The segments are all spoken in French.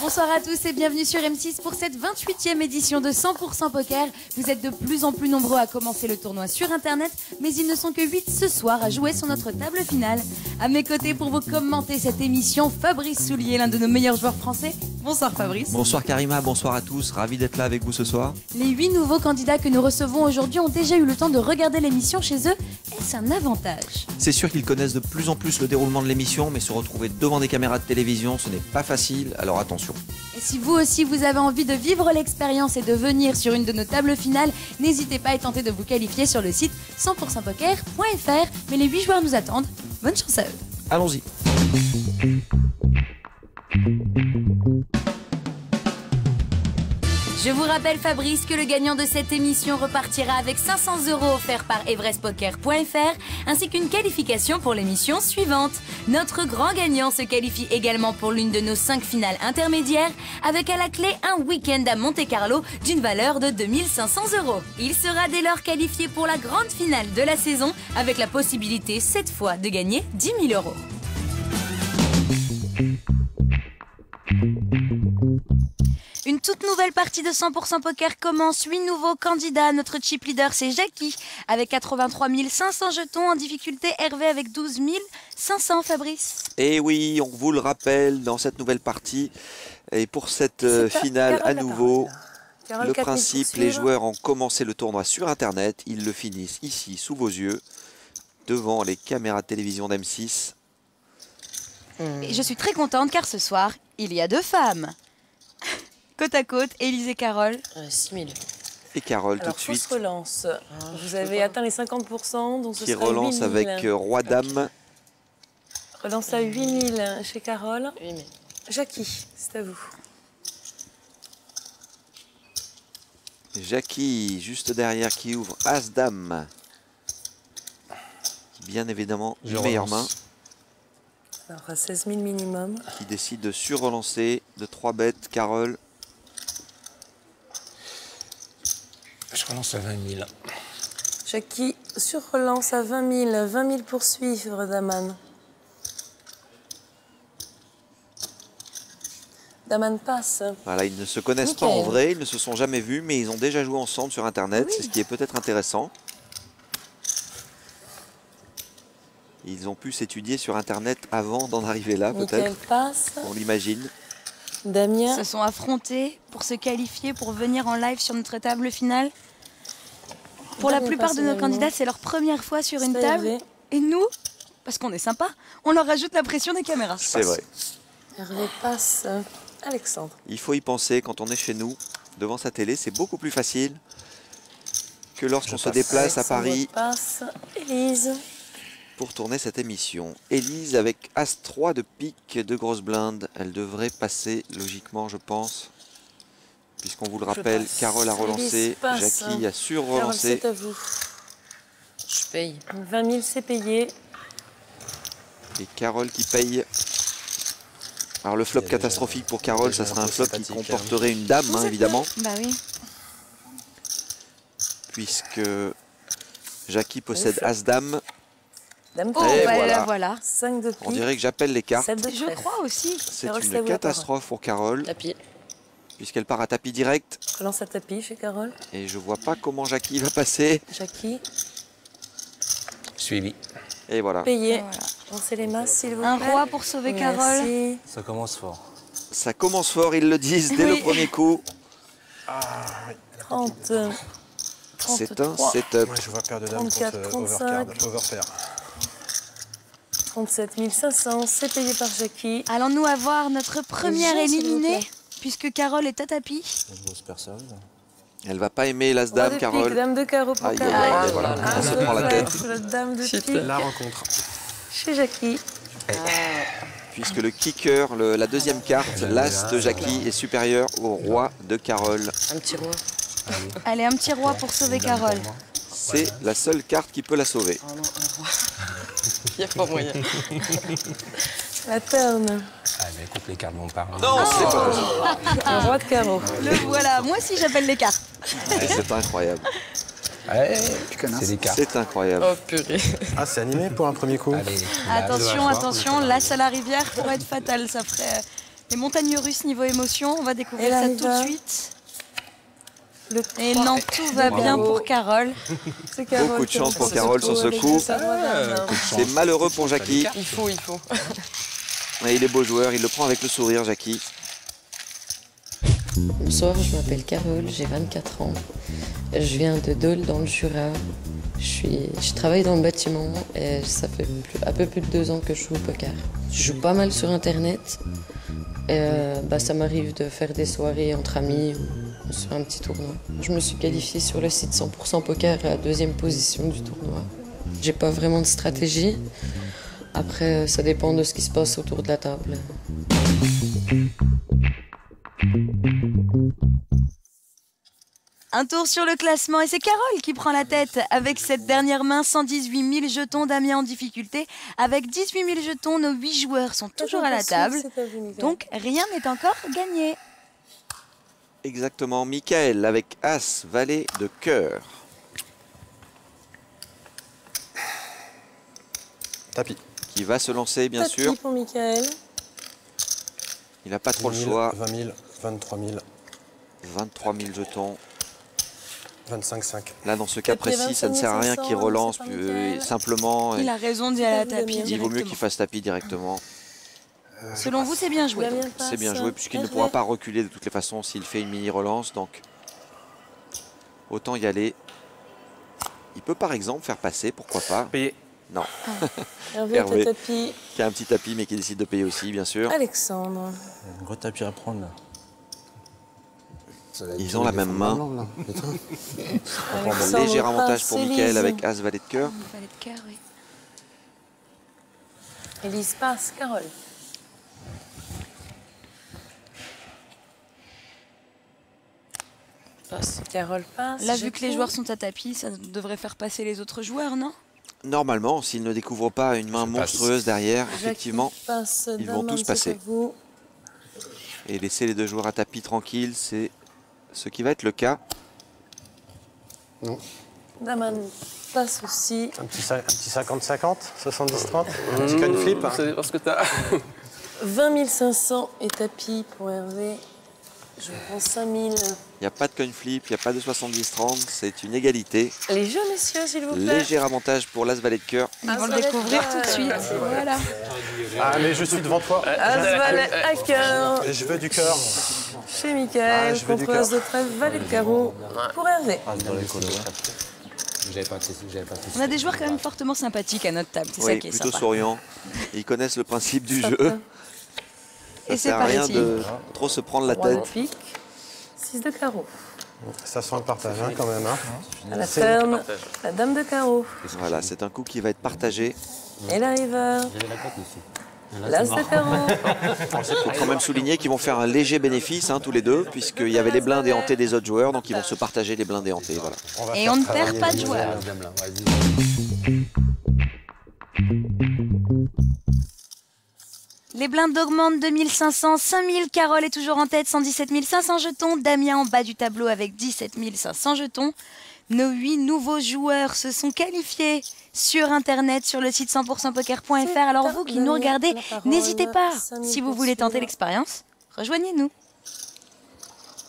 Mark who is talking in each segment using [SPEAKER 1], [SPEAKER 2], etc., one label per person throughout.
[SPEAKER 1] Bonsoir à tous et bienvenue sur M6 pour cette 28e édition de 100% Poker. Vous êtes de plus en plus nombreux à commencer le tournoi sur Internet, mais ils ne sont que 8 ce soir à jouer sur notre table finale. À mes côtés pour vous commenter cette émission, Fabrice Soulier, l'un de nos meilleurs joueurs français. Bonsoir Fabrice.
[SPEAKER 2] Bonsoir Karima, bonsoir à tous, ravi d'être là avec vous ce soir.
[SPEAKER 1] Les 8 nouveaux candidats que nous recevons aujourd'hui ont déjà eu le temps de regarder l'émission chez eux. Est-ce un avantage?
[SPEAKER 2] C'est sûr qu'ils connaissent de plus en plus le déroulement de l'émission, mais se retrouver devant des caméras de télévision, ce n'est pas facile, alors attention.
[SPEAKER 1] Et si vous aussi vous avez envie de vivre l'expérience et de venir sur une de nos tables finales, n'hésitez pas à tenter de vous qualifier sur le site 100%poker.fr. Mais les 8 joueurs nous attendent. Bonne chance à eux.
[SPEAKER 2] Allons-y.
[SPEAKER 1] Je vous rappelle Fabrice que le gagnant de cette émission repartira avec 500 € offerts par everestpoker.fr ainsi qu'une qualification pour l'émission suivante. Notre grand gagnant se qualifie également pour l'une de nos 5 finales intermédiaires avec à la clé un week-end à Monte-Carlo d'une valeur de 2500 €. Il sera dès lors qualifié pour la grande finale de la saison avec la possibilité cette fois de gagner 10 000 €. Une toute nouvelle partie de 100% Poker commence. 8 nouveaux candidats. Notre chip leader, c'est Jackie, avec 83 500 jetons. En difficulté, Hervé avec 12 500, Fabrice.
[SPEAKER 2] Et oui, on vous le rappelle, dans cette nouvelle partie, et pour cette finale à nouveau, le principe, les joueurs ont commencé le tournoi sur Internet. Ils le finissent ici, sous vos yeux, devant les caméras de télévision d'M6.
[SPEAKER 1] Et je suis très contente car ce soir, il y a 2 femmes. Côte à côte, Élise et Carole.
[SPEAKER 3] 6 000.
[SPEAKER 2] Et Carole,
[SPEAKER 3] alors,
[SPEAKER 2] tout de suite.
[SPEAKER 3] fausse relance. Vous avez atteint les 50%, donc ce
[SPEAKER 2] qui
[SPEAKER 3] sera
[SPEAKER 2] relance
[SPEAKER 3] 8 000.
[SPEAKER 2] avec Roi-Dame.
[SPEAKER 3] Relance à 8 000 chez Carole.
[SPEAKER 4] 8 000.
[SPEAKER 3] Jackie, c'est à vous.
[SPEAKER 2] Jackie, juste derrière, qui ouvre As-Dame. Bien évidemment, une meilleure main.
[SPEAKER 3] Alors, à 16 000 minimum.
[SPEAKER 2] Qui décide de surrelancer de 3 bêtes, Carole.
[SPEAKER 5] Je relance à 20 000.
[SPEAKER 3] Jackie, sur relance à 20 000. 20 000 pour suivre, Daman. Daman passe.
[SPEAKER 2] Voilà, ils ne se connaissent pas en vrai, ils ne se sont jamais vus, mais ils ont déjà joué ensemble sur Internet, c'est ce qui est peut-être intéressant. Ils ont pu s'étudier sur Internet avant d'en arriver là, peut-être.
[SPEAKER 3] Passe.
[SPEAKER 2] On l'imagine.
[SPEAKER 3] Damien.
[SPEAKER 1] Se sont affrontés pour se qualifier, pour venir en live sur notre table finale. Pour la plupart de nos candidats, c'est leur première fois sur une table. Et nous, parce qu'on est sympa, on leur rajoute la pression des caméras.
[SPEAKER 2] C'est vrai.
[SPEAKER 3] Hervé passe. Alexandre.
[SPEAKER 2] Il faut y penser quand on est chez nous, devant sa télé, c'est beaucoup plus facile que lorsqu'on se déplace à Paris.
[SPEAKER 3] Passe. Élise.
[SPEAKER 2] Pour tourner cette émission. Élise avec As-3 de pique de grosse blinde. Elle devrait passer logiquement, je pense. Puisqu'on vous le rappelle, Carole a relancé, Jackie a sur-relancé.
[SPEAKER 3] C'est à vous.
[SPEAKER 4] Je paye.
[SPEAKER 3] 20 000, c'est payé.
[SPEAKER 2] Et Carole qui paye. Alors le flop catastrophique pour Carole, ça sera un flop qui comporterait une dame, hein, évidemment.
[SPEAKER 1] Bah oui.
[SPEAKER 2] Puisque Jackie possède As-Dame.
[SPEAKER 1] Oh,
[SPEAKER 2] et
[SPEAKER 1] voilà.
[SPEAKER 3] 5 de pique.
[SPEAKER 2] On dirait que j'appelle les cartes.
[SPEAKER 1] Je crois aussi.
[SPEAKER 2] C'est une catastrophe pour Carole.
[SPEAKER 4] Tapis.
[SPEAKER 2] Puisqu'elle part à tapis direct.
[SPEAKER 3] Relance à tapis chez Carole.
[SPEAKER 2] Et je vois pas comment Jackie va passer.
[SPEAKER 3] Jackie.
[SPEAKER 5] Suivi.
[SPEAKER 2] Et voilà.
[SPEAKER 3] Payé. Lancez les masses, s'il vous plaît.
[SPEAKER 1] Un roi pour sauver Carole.
[SPEAKER 5] Ça commence fort.
[SPEAKER 2] Ça commence fort, ils le disent dès le premier coup.
[SPEAKER 3] 30.
[SPEAKER 2] C'est un setup.
[SPEAKER 5] Ouais, je vois paire de dames
[SPEAKER 3] 34,
[SPEAKER 5] contre
[SPEAKER 3] 35.
[SPEAKER 5] overpair.
[SPEAKER 3] 37 500, c'est payé par Jackie.
[SPEAKER 1] Allons-nous avoir notre première éliminée, puisque Carole est à tapis.
[SPEAKER 5] Une grosse personne.
[SPEAKER 2] Elle va pas aimer l'As-Dame, Carole.
[SPEAKER 3] Dame de carreau pour
[SPEAKER 2] Aïe,
[SPEAKER 3] Carole.
[SPEAKER 2] aïe, aïe, voilà. On se prend la tête.
[SPEAKER 3] La dame de pique.
[SPEAKER 5] La rencontre.
[SPEAKER 3] Chez Jackie.
[SPEAKER 2] Puisque le kicker, la deuxième carte, l'As de Jackie, est supérieur au roi de Carole.
[SPEAKER 4] Un petit roi.
[SPEAKER 1] Allez, un petit roi pour sauver Carole.
[SPEAKER 2] C'est la seule carte qui peut la sauver.
[SPEAKER 4] Oh non, un roi. Il n'y a pas moyen.
[SPEAKER 3] La turn.
[SPEAKER 5] Ah, mais écoute, les cartes vont pas.
[SPEAKER 2] Non, c'est pas possible.
[SPEAKER 3] Un roi de carreau.
[SPEAKER 1] Le voilà, moi aussi j'appelle les cartes.
[SPEAKER 2] C'est incroyable.
[SPEAKER 5] Ouais, c'est des cartes.
[SPEAKER 2] C'est incroyable.
[SPEAKER 4] Oh purée.
[SPEAKER 5] Ah, c'est animé pour un premier coup. Allez,
[SPEAKER 1] Attention, attention, l'As à la rivière pourrait être fatal, ça ferait Les montagnes russes niveau émotion, on va découvrir
[SPEAKER 3] Et
[SPEAKER 1] ça
[SPEAKER 3] là,
[SPEAKER 1] tout de suite.
[SPEAKER 3] Le
[SPEAKER 1] Et
[SPEAKER 3] 3.
[SPEAKER 1] non, tout va bien pour Carole.
[SPEAKER 3] C'est Carole
[SPEAKER 2] Beaucoup de
[SPEAKER 3] qui
[SPEAKER 2] chance pour
[SPEAKER 3] remporte
[SPEAKER 2] Carole sur ce
[SPEAKER 3] avec
[SPEAKER 2] coup.
[SPEAKER 3] sa roi dame.
[SPEAKER 2] C'est malheureux pour Jackie.
[SPEAKER 4] Il faut.
[SPEAKER 2] Mais il est beau joueur, il le prend avec le sourire, Jackie.
[SPEAKER 4] Bonsoir, je m'appelle Carole, j'ai 24 ans. Je viens de Dole dans le Jura. Je travaille dans le bâtiment et ça fait un peu plus de 2 ans que je joue au poker. Je joue pas mal sur internet. Et, ça m'arrive de faire des soirées entre amis ou sur un petit tournoi. Je me suis qualifiée sur le site 100% Poker à la 2e position du tournoi. J'ai pas vraiment de stratégie. Après, ça dépend de ce qui se passe autour de la table.
[SPEAKER 1] Un tour sur le classement et c'est Carole qui prend la tête avec cette dernière main, 118 000 jetons. Damien en difficulté avec 18 000 jetons. Nos 8 joueurs sont toujours à la table, donc rien n'est encore gagné.
[SPEAKER 2] Exactement, Michael avec As, valet de cœur.
[SPEAKER 5] Tapis.
[SPEAKER 2] Qui va se lancer, bien sûr.
[SPEAKER 3] Tapis pour Michael.
[SPEAKER 2] Il n'a pas trop le
[SPEAKER 5] 10 000,
[SPEAKER 2] choix.
[SPEAKER 5] 20 000, 23 000,
[SPEAKER 2] 23 000 jetons.
[SPEAKER 5] 25 5.
[SPEAKER 2] Là, dans ce cas
[SPEAKER 3] Après
[SPEAKER 2] précis, ça ne sert à rien
[SPEAKER 3] 25
[SPEAKER 2] qu'il relance
[SPEAKER 3] c'est pas Michael.
[SPEAKER 2] simplement.
[SPEAKER 1] Il a raison d'y aller à la tapis
[SPEAKER 2] Il vaut mieux
[SPEAKER 1] directement.
[SPEAKER 2] qu'il fasse tapis directement.
[SPEAKER 1] Selon vous, c'est bien joué.
[SPEAKER 3] Damien
[SPEAKER 2] C'est bien
[SPEAKER 3] passe.
[SPEAKER 2] joué puisqu'il ne
[SPEAKER 3] Hervé.
[SPEAKER 2] pourra pas reculer de toutes les façons s'il fait une mini-relance. Donc, autant y aller. Il peut par exemple faire passer, pourquoi pas.
[SPEAKER 5] Payé.
[SPEAKER 2] Non,
[SPEAKER 3] Hervé,
[SPEAKER 2] Hervé.
[SPEAKER 3] t'as tapis.
[SPEAKER 2] qui a un petit tapis mais qui décide de payer aussi, bien sûr.
[SPEAKER 3] Alexandre.
[SPEAKER 5] Un gros tapis à prendre là.
[SPEAKER 2] Ils ont la même main.
[SPEAKER 3] Alexandre
[SPEAKER 2] Léger avantage
[SPEAKER 3] passe,
[SPEAKER 2] pour
[SPEAKER 3] Élise.
[SPEAKER 2] Michael avec As, valet de cœur.
[SPEAKER 1] Valet de cœur, oui.
[SPEAKER 3] Élise passe, Carole.
[SPEAKER 4] Passe.
[SPEAKER 3] Carole passe.
[SPEAKER 1] Là, vu que les
[SPEAKER 3] Jackie.
[SPEAKER 1] joueurs sont à tapis, ça devrait faire passer les autres joueurs, non?
[SPEAKER 2] Normalement, s'ils ne découvrent pas une main
[SPEAKER 5] Je passe.
[SPEAKER 2] monstrueuse derrière,
[SPEAKER 3] Jackie
[SPEAKER 2] effectivement,
[SPEAKER 3] passe,
[SPEAKER 2] ils vont
[SPEAKER 3] Daman,
[SPEAKER 2] tous passer.
[SPEAKER 3] c'est à vous.
[SPEAKER 2] et laisser les deux joueurs à tapis tranquilles, c'est ce qui va être le cas.
[SPEAKER 3] Daman passe aussi.
[SPEAKER 5] Un petit 50-50, 70-30. Un petit coin flip.
[SPEAKER 6] Ça dépend ce que t'as.
[SPEAKER 3] 20 500 et tapis pour Hervé. Je prends 5 000.
[SPEAKER 2] Il n'y a pas de coin flip, il n'y a pas de 70-30, c'est une égalité.
[SPEAKER 3] Les jeux, messieurs, s'il vous plaît.
[SPEAKER 2] Léger avantage pour l'As valet de cœur.
[SPEAKER 1] Ils vont le découvrir tout de suite. Voilà.
[SPEAKER 5] Ah, mais je suis devant toi.
[SPEAKER 3] As, valet à cœur
[SPEAKER 5] Et je veux du cœur.
[SPEAKER 3] chez Michael.
[SPEAKER 5] Ah, je veux du
[SPEAKER 3] Contre As
[SPEAKER 5] cœur.
[SPEAKER 3] de trèfle, valet de carreau pour Hervé.
[SPEAKER 1] On a des joueurs quand même fortement sympathiques à notre table. C'est ça
[SPEAKER 2] Oui,
[SPEAKER 1] qui est
[SPEAKER 2] plutôt
[SPEAKER 1] sympa.
[SPEAKER 2] souriants. Ils connaissent le principe du
[SPEAKER 3] Ça
[SPEAKER 2] jeu.
[SPEAKER 3] peut.
[SPEAKER 2] Ça
[SPEAKER 1] Et c'est
[SPEAKER 2] sert à rien
[SPEAKER 1] parti.
[SPEAKER 2] de trop se prendre la
[SPEAKER 3] Roi de
[SPEAKER 2] tête.
[SPEAKER 3] pique. 6 de carreau.
[SPEAKER 5] Ça sent le partage hein, quand même. Hein.
[SPEAKER 3] À la ferme, la dame de carreau.
[SPEAKER 2] Voilà, c'est un coup qui va être partagé.
[SPEAKER 3] Et la river. L'as de carreau.
[SPEAKER 2] Il faut quand même souligner qu'ils vont faire un léger bénéfice, tous les deux, puisqu'il y avait les blindes éhantés des autres joueurs, donc ils vont se partager les blindes éhantés. Voilà.
[SPEAKER 5] Va
[SPEAKER 1] Et
[SPEAKER 5] faire
[SPEAKER 1] on ne
[SPEAKER 5] travailler
[SPEAKER 1] perd pas
[SPEAKER 5] les
[SPEAKER 1] de
[SPEAKER 5] deux.
[SPEAKER 1] joueurs. Les blindes augmentent, 2500, 5000. Carole est toujours en tête, 117 500 jetons. Damien en bas du tableau avec 17 500 jetons. Nos 8 nouveaux joueurs se sont qualifiés sur Internet, sur le site 100%poker.fr. Alors vous qui nous regardez, n'hésitez pas. Si vous voulez tenter l'expérience, rejoignez-nous.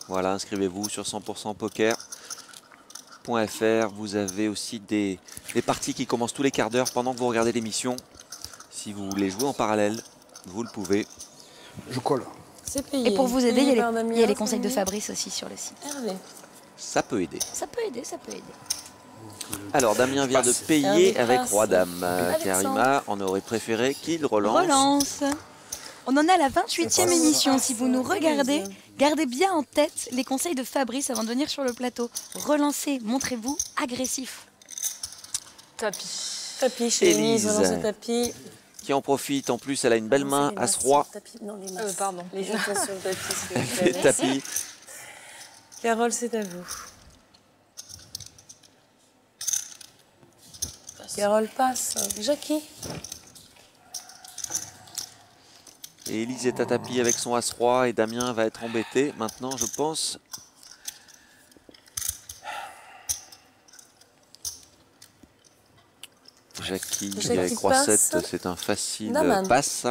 [SPEAKER 2] Voilà, inscrivez-vous sur 100%poker.fr. Vous avez aussi des parties qui commencent tous les quarts d'heure pendant que vous regardez l'émission. Si vous voulez jouer en parallèle, vous le pouvez.
[SPEAKER 5] Je colle.
[SPEAKER 3] C'est payé.
[SPEAKER 1] Et pour vous aider, il y a
[SPEAKER 3] Damien,
[SPEAKER 1] les conseils de
[SPEAKER 3] 5 000.
[SPEAKER 1] Fabrice aussi sur le site.
[SPEAKER 3] Hervé.
[SPEAKER 2] Ça peut aider.
[SPEAKER 1] Ça peut aider, ça peut aider.
[SPEAKER 2] Alors, Damien vient de payer
[SPEAKER 3] Hervé
[SPEAKER 2] avec
[SPEAKER 3] passe.
[SPEAKER 2] Roi-Dame.
[SPEAKER 3] Alexandre.
[SPEAKER 2] Karima, on aurait préféré qu'il relance.
[SPEAKER 1] Relance. On en a la 28e émission. Si vous nous regardez, gardez bien en tête les conseils de Fabrice avant de venir sur le plateau. Relancez, montrez-vous agressif.
[SPEAKER 4] Tapis.
[SPEAKER 3] Tapis chez Élise.
[SPEAKER 2] Élise.
[SPEAKER 3] Relance le tapis.
[SPEAKER 2] Qui en profite. En plus, elle a une belle main,
[SPEAKER 3] Les masses
[SPEAKER 2] As-Roi.
[SPEAKER 3] sur le tapis. Non, les masses.
[SPEAKER 4] Pardon.
[SPEAKER 3] Les jetons sur le tapis, s'il vous
[SPEAKER 2] Les
[SPEAKER 3] plaît.
[SPEAKER 2] tapis.
[SPEAKER 3] Carole, c'est à vous. Carole passe. Jackie.
[SPEAKER 2] Et Élise est à tapis avec son As-Roi et Damien va être embêté. Maintenant, je pense. Jackie avec
[SPEAKER 3] Jackie
[SPEAKER 2] Roi-7,
[SPEAKER 3] passe.
[SPEAKER 2] c'est un facile
[SPEAKER 3] Daman.
[SPEAKER 2] passe.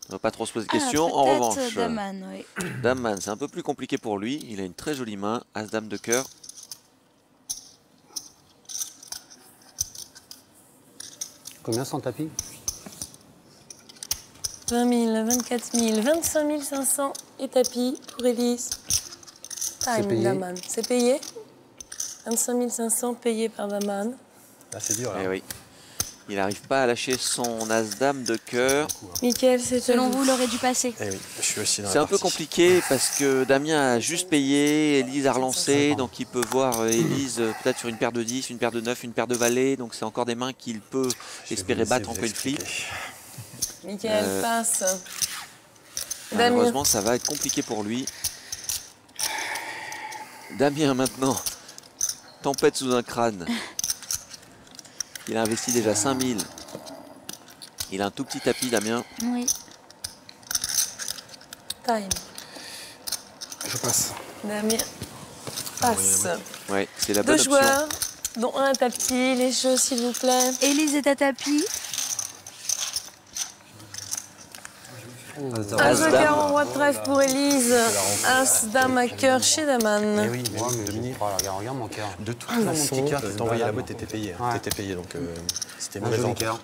[SPEAKER 2] On va pas trop se poser de questions. En revanche,
[SPEAKER 1] Daman, oui.
[SPEAKER 2] Daman, c'est un peu plus compliqué pour lui. Il a une très jolie main. As-Dame de cœur.
[SPEAKER 5] Combien sans tapis?
[SPEAKER 3] 20 000, 24 000, 25 500 et tapis pour Élise. Time,
[SPEAKER 5] payé.
[SPEAKER 3] Daman. C'est payé. 25 500 payé par Daman.
[SPEAKER 5] Là, c'est dur. Là.
[SPEAKER 2] Eh oui. Il n'arrive pas à lâcher son As-Dame de cœur.
[SPEAKER 3] Mickaël, c'est
[SPEAKER 1] Selon vous, l'aurait dû passer.
[SPEAKER 5] Eh oui, je suis aussi dans
[SPEAKER 2] C'est un peu compliqué parce que Damien a juste payé, Élise a relancé, donc il peut voir Élise peut-être sur une paire de 10, une paire de 9, une paire de valets, donc c'est encore des mains qu'il peut espérer battre en coin flip.
[SPEAKER 3] Mickaël passe. Damien.
[SPEAKER 2] Malheureusement, ça va être compliqué pour lui. Damien maintenant, tempête sous un crâne. Il a investi déjà 5000. Il a un tout petit tapis, Damien.
[SPEAKER 1] Oui.
[SPEAKER 3] Time.
[SPEAKER 5] Je passe.
[SPEAKER 3] Damien passe.
[SPEAKER 2] Ouais, c'est la bonne
[SPEAKER 3] Deux
[SPEAKER 2] option.
[SPEAKER 3] joueurs, dont un à tapis. Les jeux, s'il vous plaît.
[SPEAKER 1] Élise est à tapis.
[SPEAKER 3] As de
[SPEAKER 2] As-Dame.
[SPEAKER 3] cœur en roi de trèfle pour Élise. As, dame à cœur chez
[SPEAKER 5] Eh
[SPEAKER 3] Daman.
[SPEAKER 5] oui, mais Dominique, regarde mon cœur. De toute façon, mon
[SPEAKER 6] façon,
[SPEAKER 5] petit cœur que
[SPEAKER 6] c'est
[SPEAKER 5] t'as envoyé
[SPEAKER 6] pas
[SPEAKER 5] là-bas,
[SPEAKER 6] là-bas.
[SPEAKER 5] t'étais payé.
[SPEAKER 6] Ouais.
[SPEAKER 5] T'étais payé, donc c'était
[SPEAKER 6] Un
[SPEAKER 5] mauvais
[SPEAKER 6] joli
[SPEAKER 5] ordre.
[SPEAKER 6] cœur.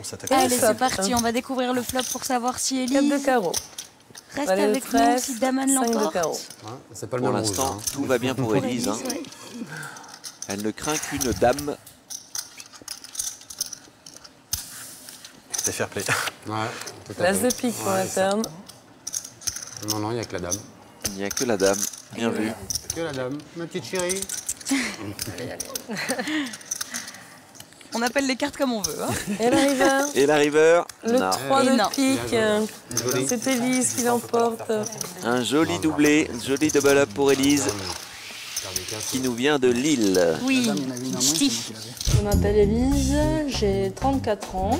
[SPEAKER 5] On s'attaque.
[SPEAKER 1] Allez,
[SPEAKER 3] flop.
[SPEAKER 1] c'est parti. On va découvrir le flop pour savoir si
[SPEAKER 3] 4 de
[SPEAKER 1] Élise
[SPEAKER 3] carreau.
[SPEAKER 1] reste
[SPEAKER 3] Valet de
[SPEAKER 1] avec nous,
[SPEAKER 3] trèfle,
[SPEAKER 1] si Daman
[SPEAKER 3] 5 de
[SPEAKER 1] l'emporte.
[SPEAKER 3] carreau.
[SPEAKER 6] Hein, c'est pas le
[SPEAKER 2] Pour
[SPEAKER 6] même rouge.
[SPEAKER 2] l'instant,
[SPEAKER 6] Hein.
[SPEAKER 2] tout va bien pour
[SPEAKER 1] Pour
[SPEAKER 2] Élise.
[SPEAKER 1] Élise,
[SPEAKER 2] hein.
[SPEAKER 1] ouais.
[SPEAKER 2] Elle ne craint qu'une dame.
[SPEAKER 5] C'était fair play.
[SPEAKER 6] Ouais, tout à
[SPEAKER 3] L'as
[SPEAKER 6] fait.
[SPEAKER 3] de pique pour
[SPEAKER 6] Ouais,
[SPEAKER 3] la
[SPEAKER 6] ça.
[SPEAKER 3] turn.
[SPEAKER 6] Non, non, il n'y a que la dame.
[SPEAKER 2] Il n'y a que la dame. Bien vu.
[SPEAKER 6] Que la dame, ma petite chérie.
[SPEAKER 1] On appelle les cartes comme on veut. Hein.
[SPEAKER 3] Et la river.
[SPEAKER 2] Et la river,
[SPEAKER 3] Le
[SPEAKER 2] non.
[SPEAKER 3] 3
[SPEAKER 1] Et
[SPEAKER 3] de
[SPEAKER 1] non.
[SPEAKER 3] pique.
[SPEAKER 6] Joli.
[SPEAKER 3] C'est Élise qui l'emporte.
[SPEAKER 2] Un joli doublé, joli double up pour Élise, qui nous vient de Lille.
[SPEAKER 1] Oui, ch'ti.
[SPEAKER 7] Je m'appelle Élise, j'ai 34 ans,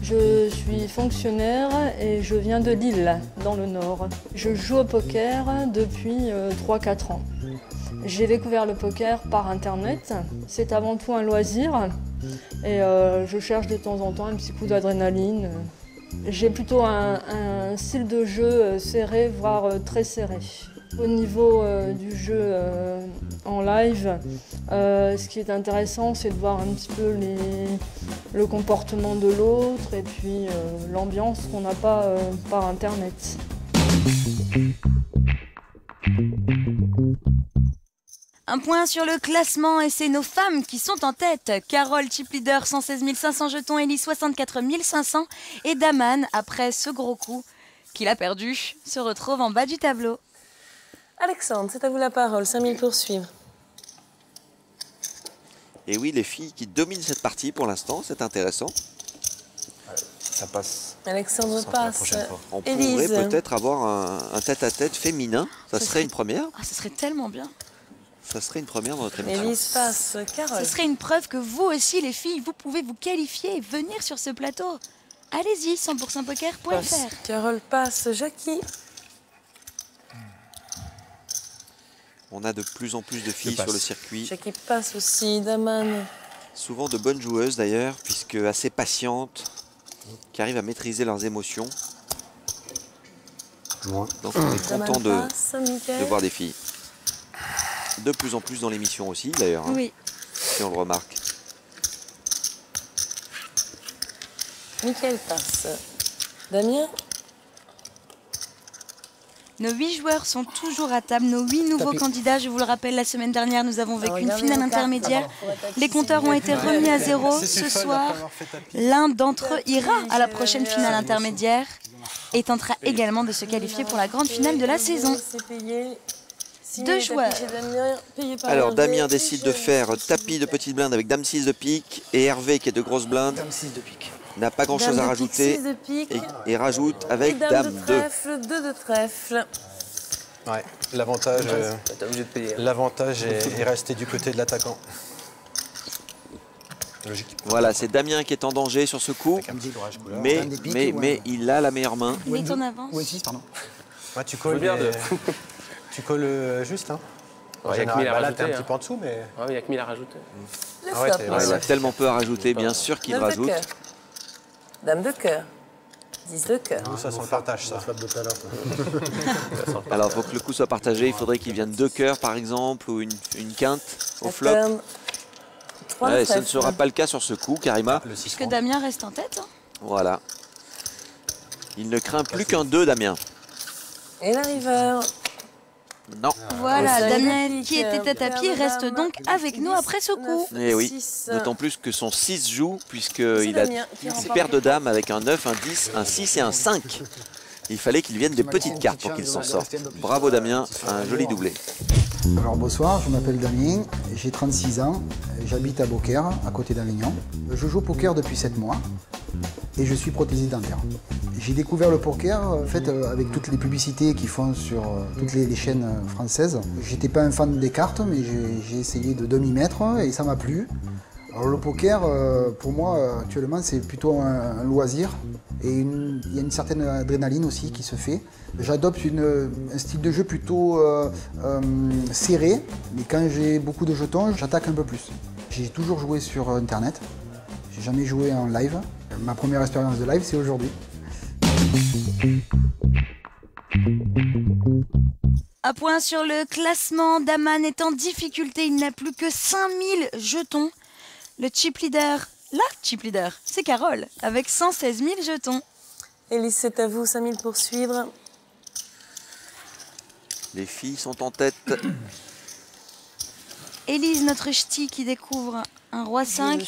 [SPEAKER 7] je suis fonctionnaire et je viens de Lille, dans le Nord. Je joue au poker depuis 3-4 ans. J'ai découvert le poker par Internet, c'est avant tout un loisir et je cherche de temps en temps un petit coup d'adrénaline. J'ai plutôt un style de jeu serré, voire très serré. Au niveau du jeu en live, ce qui est intéressant, c'est de voir un petit peu le comportement de l'autre et puis l'ambiance qu'on n'a pas par Internet.
[SPEAKER 1] Un point sur le classement et c'est nos femmes qui sont en tête. Carole, chip leader, 116 500 jetons, Élise 64 500 et Daman, après ce gros coup qu'il a perdu, se retrouve en bas du tableau.
[SPEAKER 3] Alexandre, c'est à vous la parole. 5000 pour suivre.
[SPEAKER 2] Et oui, les filles qui dominent cette partie pour l'instant, c'est intéressant.
[SPEAKER 5] Ça passe.
[SPEAKER 3] Alexandre
[SPEAKER 5] Sans pour la
[SPEAKER 3] passe.
[SPEAKER 5] prochaine fois.
[SPEAKER 2] On pourrait
[SPEAKER 3] Élise.
[SPEAKER 2] peut-être avoir un tête-à-tête féminin. Ça
[SPEAKER 1] Ce
[SPEAKER 2] serait une première.
[SPEAKER 1] Ah, ce serait tellement bien.
[SPEAKER 2] Ça serait une première dans notre émission.
[SPEAKER 3] Élise passe. Carole.
[SPEAKER 1] Ce serait une preuve que vous aussi, les filles, vous pouvez vous qualifier et venir sur ce plateau. Allez-y, 100%poker.fr.
[SPEAKER 3] Passe. Carole passe. Jackie.
[SPEAKER 2] On a de plus en plus de filles
[SPEAKER 5] passe.
[SPEAKER 2] sur le circuit.
[SPEAKER 3] Jackie passe aussi. Daman.
[SPEAKER 2] Souvent de bonnes joueuses d'ailleurs, puisque assez patientes, qui arrivent à maîtriser leurs émotions.
[SPEAKER 6] Moi.
[SPEAKER 2] Donc on est
[SPEAKER 3] Daman
[SPEAKER 2] content de
[SPEAKER 3] passe. Mickaël.
[SPEAKER 2] voir des filles. De plus en plus dans l'émission aussi d'ailleurs, hein,
[SPEAKER 1] Oui.
[SPEAKER 2] si on le remarque.
[SPEAKER 3] Mickaël passe. Damien.
[SPEAKER 1] Nos 8 joueurs sont toujours à table, nos 8 nouveaux candidats. Je vous le rappelle, la semaine dernière, nous avons vécu une finale intermédiaire. Les compteurs ont été remis à zéro. Ce soir, l'un d'entre eux ira à la prochaine finale intermédiaire et tentera également de se qualifier pour la grande finale de la saison.
[SPEAKER 3] C'est payé.
[SPEAKER 1] Deux joueurs.
[SPEAKER 2] Alors Damien décide de faire tapis de petite blinde avec Dame 6 de pique et Hervé qui est de grosse blinde n'a pas grand chose à rajouter et rajoute avec Dame 2.
[SPEAKER 3] Trèfle, 2 de trèfle.
[SPEAKER 5] Ouais, l'avantage est resté du côté de l'attaquant. Logique.
[SPEAKER 2] Voilà, c'est Damien qui est en danger sur ce coup, mais il a la meilleure main.
[SPEAKER 1] Il est en avance.
[SPEAKER 5] Ouais, tu colles, tu colles juste, hein. En
[SPEAKER 8] Ouais, y a que
[SPEAKER 5] général,
[SPEAKER 8] 1000 à
[SPEAKER 5] bah là,
[SPEAKER 8] rajouter,
[SPEAKER 5] t'es un
[SPEAKER 8] hein.
[SPEAKER 5] petit peu en dessous, mais...
[SPEAKER 8] Ah oui, il y a que 1000 à rajouter.
[SPEAKER 3] Le
[SPEAKER 5] Ah ouais,
[SPEAKER 3] flop.
[SPEAKER 5] t'es-
[SPEAKER 2] Ouais, il a tellement peu à rajouter, bien sûr qu'il
[SPEAKER 3] Dame de
[SPEAKER 2] rajoute.
[SPEAKER 3] cœur. Dame de cœur. 10 de cœur.
[SPEAKER 5] Ça sent le partage, ça.
[SPEAKER 2] Alors, pour que le coup soit partagé, il faudrait qu'il vienne 2 cœurs, par exemple, ou une quinte au flop. Ouais, ça ne sera pas le cas sur ce coup, Karima.
[SPEAKER 1] Puisque Damien reste en tête. Hein.
[SPEAKER 2] Voilà. Il ne craint plus qu'un 2, Damien.
[SPEAKER 3] Et la river.
[SPEAKER 2] Non.
[SPEAKER 1] Voilà, Damien qui était à tapis reste donc avec nous après ce coup.
[SPEAKER 2] Et oui, d'autant plus que son 6 joue, puisqu'il a une paire de dames avec un 9, un 10, un 6 et un 5. Il fallait qu'il vienne des petites cartes pour qu'il s'en sorte. Bravo Damien, un joli doublé.
[SPEAKER 8] Alors bonsoir, je m'appelle Damien, j'ai 36 ans, j'habite à Beaucaire, à côté d'Avignon. Je joue au poker depuis 7 mois et je suis prothésiste dentaire. J'ai découvert le poker en fait, avec toutes les publicités qu'ils font sur toutes les chaînes françaises. J'étais pas un fan des cartes, mais j'ai essayé de m'y mettre et ça m'a plu. Alors le poker, pour moi, actuellement, c'est plutôt un loisir et il y a une certaine adrénaline aussi qui se fait. J'adopte un style de jeu plutôt serré, mais quand j'ai beaucoup de jetons, j'attaque un peu plus. J'ai toujours joué sur Internet, j'ai jamais joué en live. Ma première expérience de live, c'est aujourd'hui.
[SPEAKER 1] À point sur le classement, Daman est en difficulté, il n'a plus que 5000 jetons. Le chip leader, la chip leader, c'est Carole, avec 116 000 jetons.
[SPEAKER 3] Élise, c'est à vous, 5000 pour suivre.
[SPEAKER 2] Les filles sont en tête.
[SPEAKER 1] Élise, notre ch'ti qui découvre un roi 5.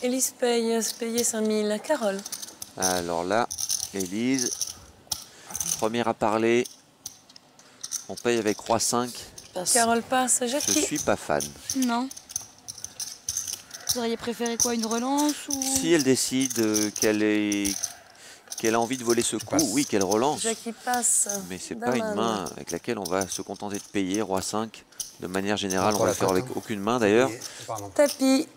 [SPEAKER 3] Élise paye 5000. Carole.
[SPEAKER 2] Alors là, Élise, première à parler. On paye avec roi 5.
[SPEAKER 3] Carole passe.
[SPEAKER 2] Je
[SPEAKER 3] Jackie.
[SPEAKER 2] suis pas fan.
[SPEAKER 1] Non. Vous auriez préféré quoi, une relance ou...
[SPEAKER 2] Si elle décide qu'elle a envie de voler ce coup, oui, qu'elle relance.
[SPEAKER 3] Jackie passe.
[SPEAKER 2] Mais c'est pas une main avec laquelle on va se contenter de payer, roi 5. De manière générale, on va le faire avec aucune main d'ailleurs.
[SPEAKER 3] Tapis.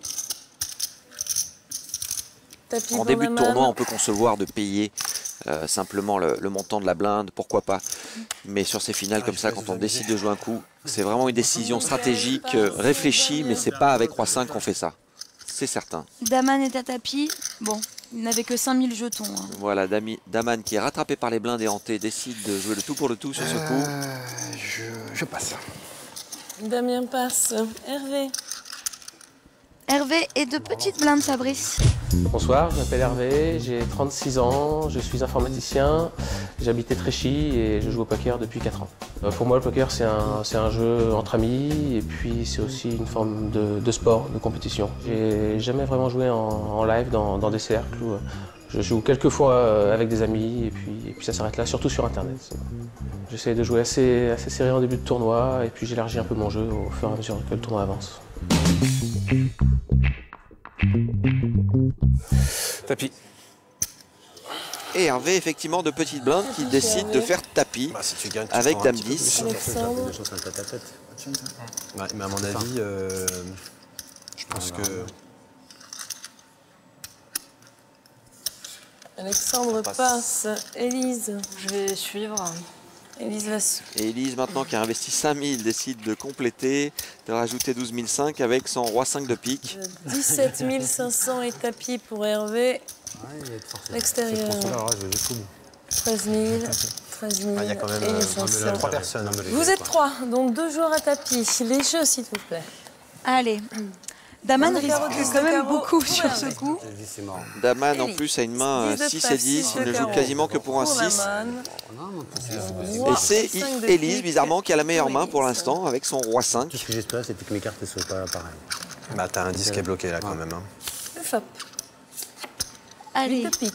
[SPEAKER 3] Tapis
[SPEAKER 2] En
[SPEAKER 3] pour
[SPEAKER 2] début de
[SPEAKER 3] Daman.
[SPEAKER 2] tournoi, on peut concevoir de payer simplement le montant de la blinde, pourquoi pas. Mais sur ces finales comme ça, quand on décide de jouer un coup, c'est vraiment une décision stratégique, réfléchie, mais c'est pas avec roi 5 qu'on fait ça. C'est certain.
[SPEAKER 1] Daman est à tapis. Bon, il n'avait que 5000 jetons. Hein.
[SPEAKER 2] Voilà, Daman qui est rattrapé par les blindes et hantés décide de jouer le tout pour le tout sur ce coup.
[SPEAKER 8] Je passe.
[SPEAKER 3] Damien passe. Hervé.
[SPEAKER 1] Hervé et de petites blindes, Fabrice.
[SPEAKER 9] Bonsoir, je m'appelle Hervé, j'ai 36 ans, je suis informaticien, j'habite Étréchy et je joue au poker depuis 4 ans. Pour moi, le poker, c'est un jeu entre amis et puis c'est aussi une forme de sport, de compétition. J'ai jamais vraiment joué en live dans des cercles. Je joue quelques fois avec des amis et puis ça s'arrête là, surtout sur Internet. J'essaie de jouer assez serré en début de tournoi et puis j'élargis un peu mon jeu au fur et à mesure que le tournoi avance.
[SPEAKER 5] Tapis.
[SPEAKER 2] Et Hervé, effectivement, de petites blindes qui décide de faire tapis avec dame 10.
[SPEAKER 3] Alexandre.
[SPEAKER 5] Ouais, mais à mon avis, je pense que...
[SPEAKER 3] Alexandre passe. Élise.
[SPEAKER 7] Je vais suivre.
[SPEAKER 3] Élise va suivre.
[SPEAKER 2] Et Élise, maintenant qui a investi 5000, décide de compléter, de rajouter 12 500 avec son roi 5 de pique.
[SPEAKER 3] 17 500 et tapis pour Hervé. L'extérieur. 13 000. 13 000.
[SPEAKER 5] Il y a quand même
[SPEAKER 3] et 500.
[SPEAKER 5] 3 personnes.
[SPEAKER 3] Vous êtes 3, donc 2 joueurs à tapis. Les jeux, s'il vous plaît.
[SPEAKER 1] Allez. Daman risque quand même beaucoup
[SPEAKER 3] pour
[SPEAKER 1] sur
[SPEAKER 3] Hervé.
[SPEAKER 1] ce coup.
[SPEAKER 2] Daman, en plus, a une main 6 et 10. Il ne joue quasiment que pour un 6. Et c'est Élise, bizarrement, qui a la meilleure main pour l'instant, avec son roi 5.
[SPEAKER 6] Tout ce que j'espère, c'était que mes cartes ne soient pas pareilles.
[SPEAKER 5] Bah, t'as un 10 qui est bloqué là quand même. Hein.
[SPEAKER 3] Le flop.
[SPEAKER 1] Allez.
[SPEAKER 3] 8 de pique.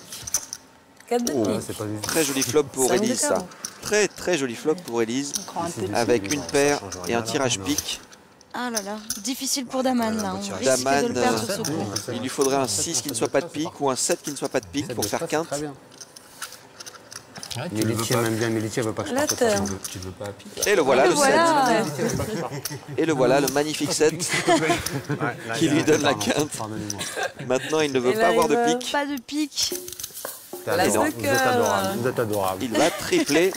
[SPEAKER 3] 4 de pique.
[SPEAKER 2] Très joli flop pour
[SPEAKER 3] 5 de
[SPEAKER 2] Élise, ça.
[SPEAKER 3] carreau.
[SPEAKER 2] Très joli flop pour Élise. Avec une paire et un tirage pique.
[SPEAKER 1] Ah là là, difficile pour Daman là, on risque
[SPEAKER 2] Daman,
[SPEAKER 1] de le perdre sur ce coup.
[SPEAKER 2] il lui faudrait un 6 qui ne soit pas de pique ou un 7 qui ne soit pas de pique pour faire quinte.
[SPEAKER 6] Militier m'aime bien, Militier veut pas que je
[SPEAKER 3] La
[SPEAKER 6] parte.
[SPEAKER 3] terre.
[SPEAKER 6] Tu veux pas à pique.
[SPEAKER 2] Et le voilà, le 7.
[SPEAKER 3] Voilà.
[SPEAKER 2] Et le voilà, le magnifique 7 qui lui donne la quinte. Maintenant, il ne veut
[SPEAKER 3] Et
[SPEAKER 2] pas
[SPEAKER 3] là,
[SPEAKER 2] avoir
[SPEAKER 3] il
[SPEAKER 2] de
[SPEAKER 3] va-
[SPEAKER 2] pique.
[SPEAKER 1] Pas de pique.
[SPEAKER 3] L'as
[SPEAKER 2] non,
[SPEAKER 3] de
[SPEAKER 6] Vous êtes adorable. Vous êtes adorable.
[SPEAKER 2] Il va tripler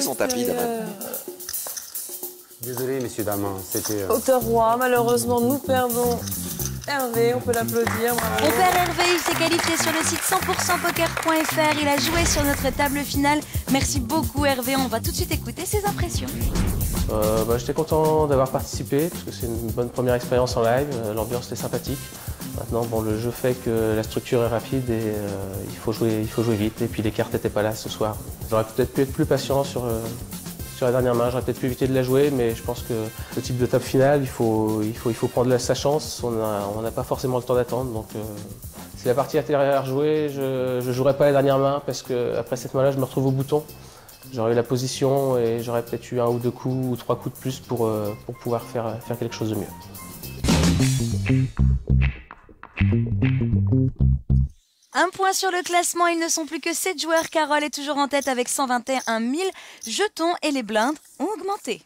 [SPEAKER 2] son tapis, Daman.
[SPEAKER 6] Désolé, messieurs, dames. C'était.
[SPEAKER 3] Hauteur roi, malheureusement, nous perdons Hervé, on peut l'applaudir.
[SPEAKER 1] Mon père Hervé, il s'est qualifié sur le site 100%poker.fr. Il a joué sur notre table finale. Merci beaucoup Hervé. On va tout de suite écouter ses impressions.
[SPEAKER 9] J'étais content d'avoir participé parce que c'est une bonne première expérience en live. L'ambiance était sympathique. Maintenant, bon, le jeu fait que la structure est rapide et il faut jouer vite. Et puis les cartes n'étaient pas là ce soir. J'aurais peut-être pu être plus patient sur la dernière main. J'aurais peut-être pu éviter de la jouer, mais je pense que ce type de table finale, il faut prendre sa chance. On n'a pas forcément le temps d'attendre. Donc, si la partie était à rejouer, je ne jouerais pas la dernière main parce qu'après cette main-là, je me retrouve au bouton. J'aurais eu la position et j'aurais peut-être eu 1 ou 2 coups ou 3 coups de plus pour pouvoir faire quelque chose de mieux.
[SPEAKER 1] Un point sur le classement, ils ne sont plus que 7 joueurs. Carole est toujours en tête avec 121 000 jetons et les blindes ont augmenté.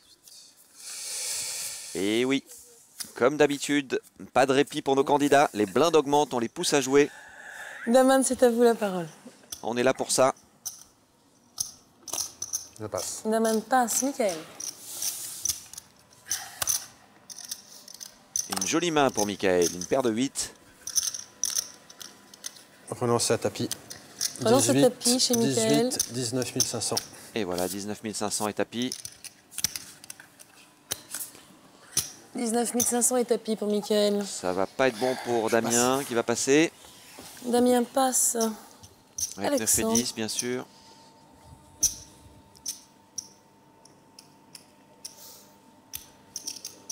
[SPEAKER 2] Et oui, comme d'habitude, pas de répit pour nos candidats. Les blindes augmentent, on les pousse à jouer.
[SPEAKER 3] Daman, c'est à vous la parole.
[SPEAKER 2] On est là pour ça.
[SPEAKER 6] Je passe.
[SPEAKER 3] Daman passe, Michael.
[SPEAKER 2] Une jolie main pour Michael, une paire de 8.
[SPEAKER 5] Renonce à tapis.
[SPEAKER 3] Renonce à tapis chez Michael.
[SPEAKER 5] 18, 19 500.
[SPEAKER 2] Et voilà, 19 500 et tapis.
[SPEAKER 3] 19 500 et tapis pour Michael.
[SPEAKER 2] Ça va pas être bon pour Damien qui va passer.
[SPEAKER 3] Damien passe.
[SPEAKER 2] Avec 9 et 10, bien sûr.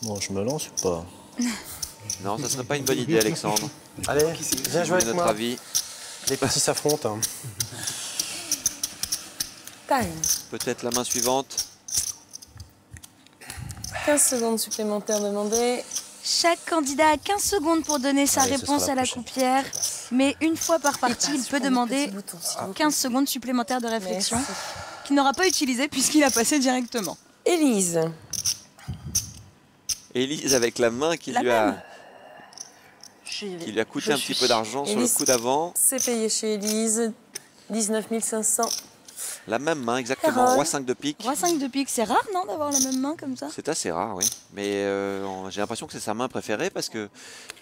[SPEAKER 10] Bon, je me lance ou pas?
[SPEAKER 2] Non, ça serait pas une bonne idée, Alexandre.
[SPEAKER 5] Allez, viens jouer avec
[SPEAKER 2] notre
[SPEAKER 5] moi.
[SPEAKER 2] avis.
[SPEAKER 5] Les petits s'affrontent.
[SPEAKER 3] Time.
[SPEAKER 2] Peut-être la main suivante.
[SPEAKER 3] 15 secondes supplémentaires demandées.
[SPEAKER 1] Chaque candidat a 15 secondes pour donner sa réponse à la coupière. Mais une fois par partie, il peut demander 15 secondes supplémentaires de réflexion qu'il n'aura pas utilisé puisqu'il a passé directement.
[SPEAKER 3] Élise.
[SPEAKER 2] Élise avec la main qui lui a coûté un petit peu d'argent sur le coup d'avant.
[SPEAKER 3] C'est payé chez Élise. 19 500.
[SPEAKER 2] La même main, exactement. Roi 5 de pique.
[SPEAKER 1] Roi 5 de pique, c'est rare, non, d'avoir la même main comme ça?
[SPEAKER 2] C'est assez rare, oui. Mais j'ai l'impression que c'est sa main préférée parce que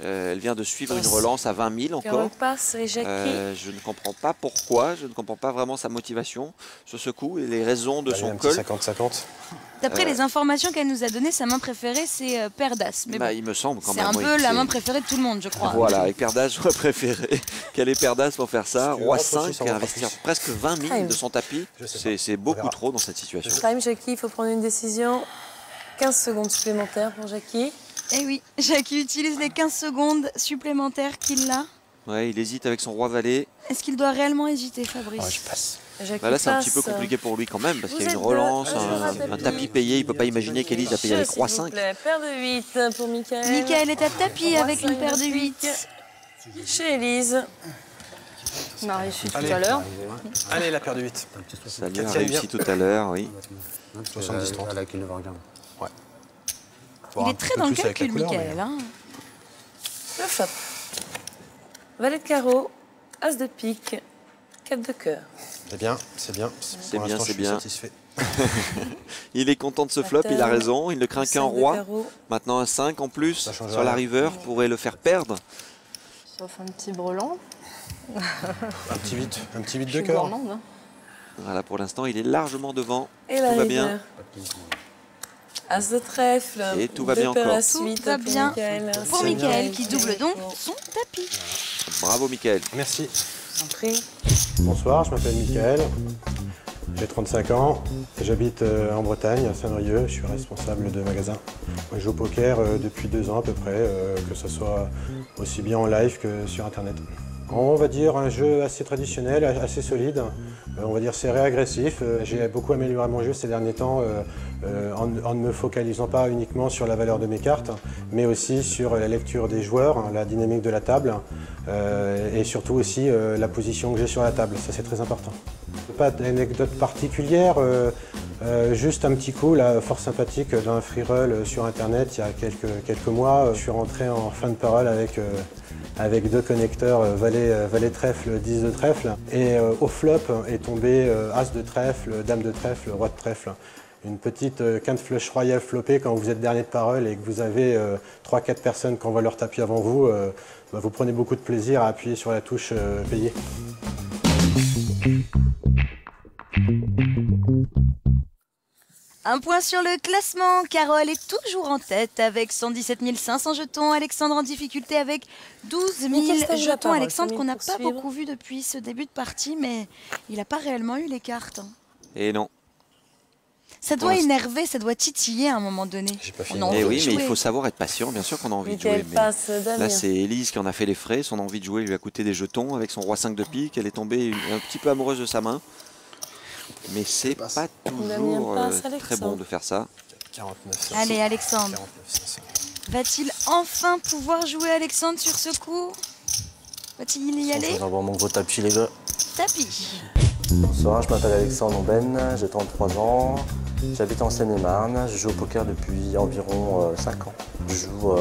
[SPEAKER 2] elle vient de suivre une relance à 20 000 encore.
[SPEAKER 3] Carole passe et Jackie.
[SPEAKER 2] Je ne comprends pas pourquoi, je ne comprends pas vraiment sa motivation sur ce coup et les raisons de son call.
[SPEAKER 5] 50-50.
[SPEAKER 1] D'après les informations qu'elle nous a données, sa main préférée, c'est Père d'As. Mais
[SPEAKER 2] il me semble quand
[SPEAKER 1] c'est
[SPEAKER 2] même.
[SPEAKER 1] un peu la main préférée de tout le monde, je crois.
[SPEAKER 2] Voilà, avec Père d'As, je vois préféré. Quel est Père d'As pour faire ça? Roi 5, investir presque 20 000 de son tapis. C'est beaucoup trop dans cette situation.
[SPEAKER 3] Time, Jackie, il faut prendre une décision. 15 secondes supplémentaires pour Jackie.
[SPEAKER 1] Eh oui, Jackie utilise les 15 secondes supplémentaires qu'il a.
[SPEAKER 2] Ouais, il hésite avec son Roi Valet.
[SPEAKER 1] Est-ce qu'il doit réellement hésiter, Fabrice?
[SPEAKER 5] Je passe.
[SPEAKER 2] Là, c'est un petit peu compliqué pour lui quand même, parce qu'il y a une relance, un tapis payé. Il ne peut pas imaginer qu'Élise a payé avec Roi 5.
[SPEAKER 3] Paire de 8 pour Michael.
[SPEAKER 1] Michael est à tapis avec une paire de 8.
[SPEAKER 3] Chez Élise.
[SPEAKER 7] On a réussi tout à l'heure.
[SPEAKER 5] Allez, la paire de 8.
[SPEAKER 2] Samir a réussi tout à l'heure, oui.
[SPEAKER 6] 70-30. Avec une vargame.
[SPEAKER 5] Ouais.
[SPEAKER 1] Il est très dans le calcul, Michael. Hein.
[SPEAKER 3] Le flop. Valet de carreau, As de pique, 4 de cœur.
[SPEAKER 5] C'est bien, c'est bien.
[SPEAKER 2] C'est bien, c'est bien.
[SPEAKER 5] Satisfait.
[SPEAKER 2] Il est content de ce flop, il a raison. Il ne craint qu'un roi. Maintenant un 5 en plus sur la river pourrait le faire perdre.
[SPEAKER 7] Sauf un petit brelan.
[SPEAKER 5] Un petit 8 de cœur.
[SPEAKER 7] Hein.
[SPEAKER 2] Voilà, pour l'instant, il est largement devant.
[SPEAKER 3] Et
[SPEAKER 2] tout va bien.
[SPEAKER 3] As de trèfle.
[SPEAKER 2] Et tout va bien encore.
[SPEAKER 1] Tout va bien pour Michael qui double donc son tapis.
[SPEAKER 2] Bravo, Michael.
[SPEAKER 5] Merci.
[SPEAKER 3] Prie.
[SPEAKER 5] Bonsoir, je m'appelle Michael. J'ai 35 ans. J'habite en Bretagne, à Saint-Brieuc. Je suis responsable de magasin. Je joue au poker depuis 2 ans à peu près, que ce soit aussi bien en live que sur Internet. On va dire un jeu assez traditionnel, assez solide. On va dire serré, agressif. J'ai beaucoup amélioré mon jeu ces derniers temps en ne me focalisant pas uniquement sur la valeur de mes cartes, mais aussi sur la lecture des joueurs, la dynamique de la table et surtout aussi la position que j'ai sur la table. Ça, c'est très important. Pas d'anecdote particulière, juste un petit coup, là, fort sympathique, d'un free roll sur Internet il y a quelques mois. Je suis rentré en fin de parole avec 2 connecteurs valet trèfle, 10 de trèfle. Et au flop est tombé As de trèfle, Dame de trèfle, Roi de trèfle. une petite quinte flush royale flopée quand vous êtes dernier de parole et que vous avez 3-4 personnes qui envoient leur tapis avant vous, vous prenez beaucoup de plaisir à appuyer sur la touche payer.
[SPEAKER 1] Un point sur le classement. Carole est toujours en tête avec 117 500 jetons. Alexandre en difficulté avec 12 000 jetons. Alexandre qu'on n'a pas beaucoup vu depuis ce début de partie, mais il n'a pas réellement eu les cartes.
[SPEAKER 2] Et non.
[SPEAKER 1] Ça doit énerver, ça doit titiller à un moment donné.
[SPEAKER 2] Et oui, mais il faut savoir être patient. Bien sûr qu'on a envie de jouer. Mais là, c'est Élise qui en a fait les frais. Son envie de jouer lui a coûté des jetons. Avec son roi 5 de pique, elle est tombée un petit peu amoureuse de sa main. Mais c'est pas toujours très bon de faire ça.
[SPEAKER 1] 49, allez, Alexandre. Va-t-il enfin pouvoir jouer Alexandre sur ce coup? Va-t-il y aller?
[SPEAKER 10] Je vais avoir mon gros tapis, les gars.
[SPEAKER 1] Tapis.
[SPEAKER 10] Bonsoir, je m'appelle Alexandre Ben, j'ai 33 ans. J'habite en Seine-et-Marne. Je joue au poker depuis environ 5 ans. Je joue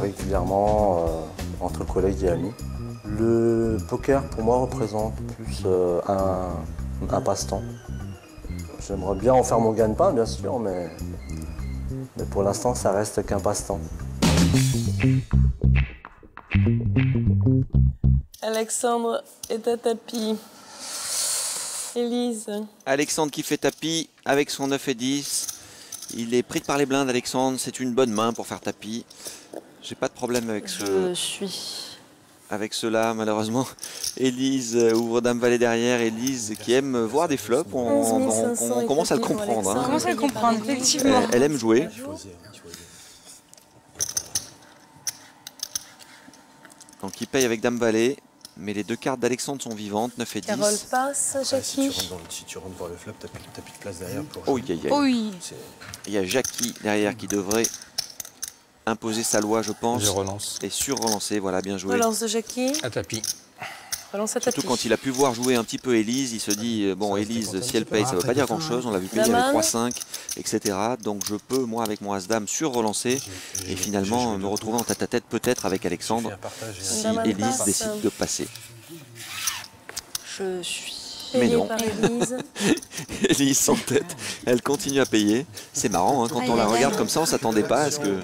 [SPEAKER 10] régulièrement entre collègues et amis. Le poker, pour moi, représente plus un passe-temps. J'aimerais bien en faire mon gagne-pain, bien sûr, mais pour l'instant, ça reste qu'un passe-temps.
[SPEAKER 3] Alexandre est à tapis. Élise.
[SPEAKER 2] Alexandre qui fait tapis avec son 9 et 10. Il est pris par les blindes, Alexandre. C'est une bonne main pour faire tapis. J'ai pas de problème avec avec cela, malheureusement. Élise ouvre Dame Valet derrière. Élise qui aime voir des flops. On commence à le comprendre.
[SPEAKER 1] On commence à le comprendre, effectivement.
[SPEAKER 2] Elle aime jouer. Donc il paye avec Dame Valet. Mais les deux cartes d'Alexandre sont vivantes, 9 et 10.
[SPEAKER 3] Carole passe, Jackie.
[SPEAKER 5] Si tu rentres voir le flop, t'as plus de place derrière pour
[SPEAKER 2] jouer. Oui. Il y a Jackie derrière qui devrait imposer sa loi, je pense.
[SPEAKER 6] Je relance.
[SPEAKER 2] Et sur-relancer, voilà, bien joué.
[SPEAKER 3] Relance de Jackie.
[SPEAKER 6] À tapis.
[SPEAKER 3] Relance à tapis.
[SPEAKER 2] Surtout quand il a pu voir jouer un petit peu Élise, il se dit, bon, Élise, si elle paye, ça ne veut pas dire grand-chose. On l'a vu payer avec 3-5, etc. Donc je peux, moi, avec mon As-Dame, sur-relancer. Et finalement, me retrouver en tête-à-tête, peut-être avec Alexandre, si Élise décide de passer.
[SPEAKER 3] Je suis...
[SPEAKER 2] Mais non, Élise sans tête, elle continue à payer. C'est marrant, hein, quand on la regarde comme ça, on ne s'attendait pas à ce que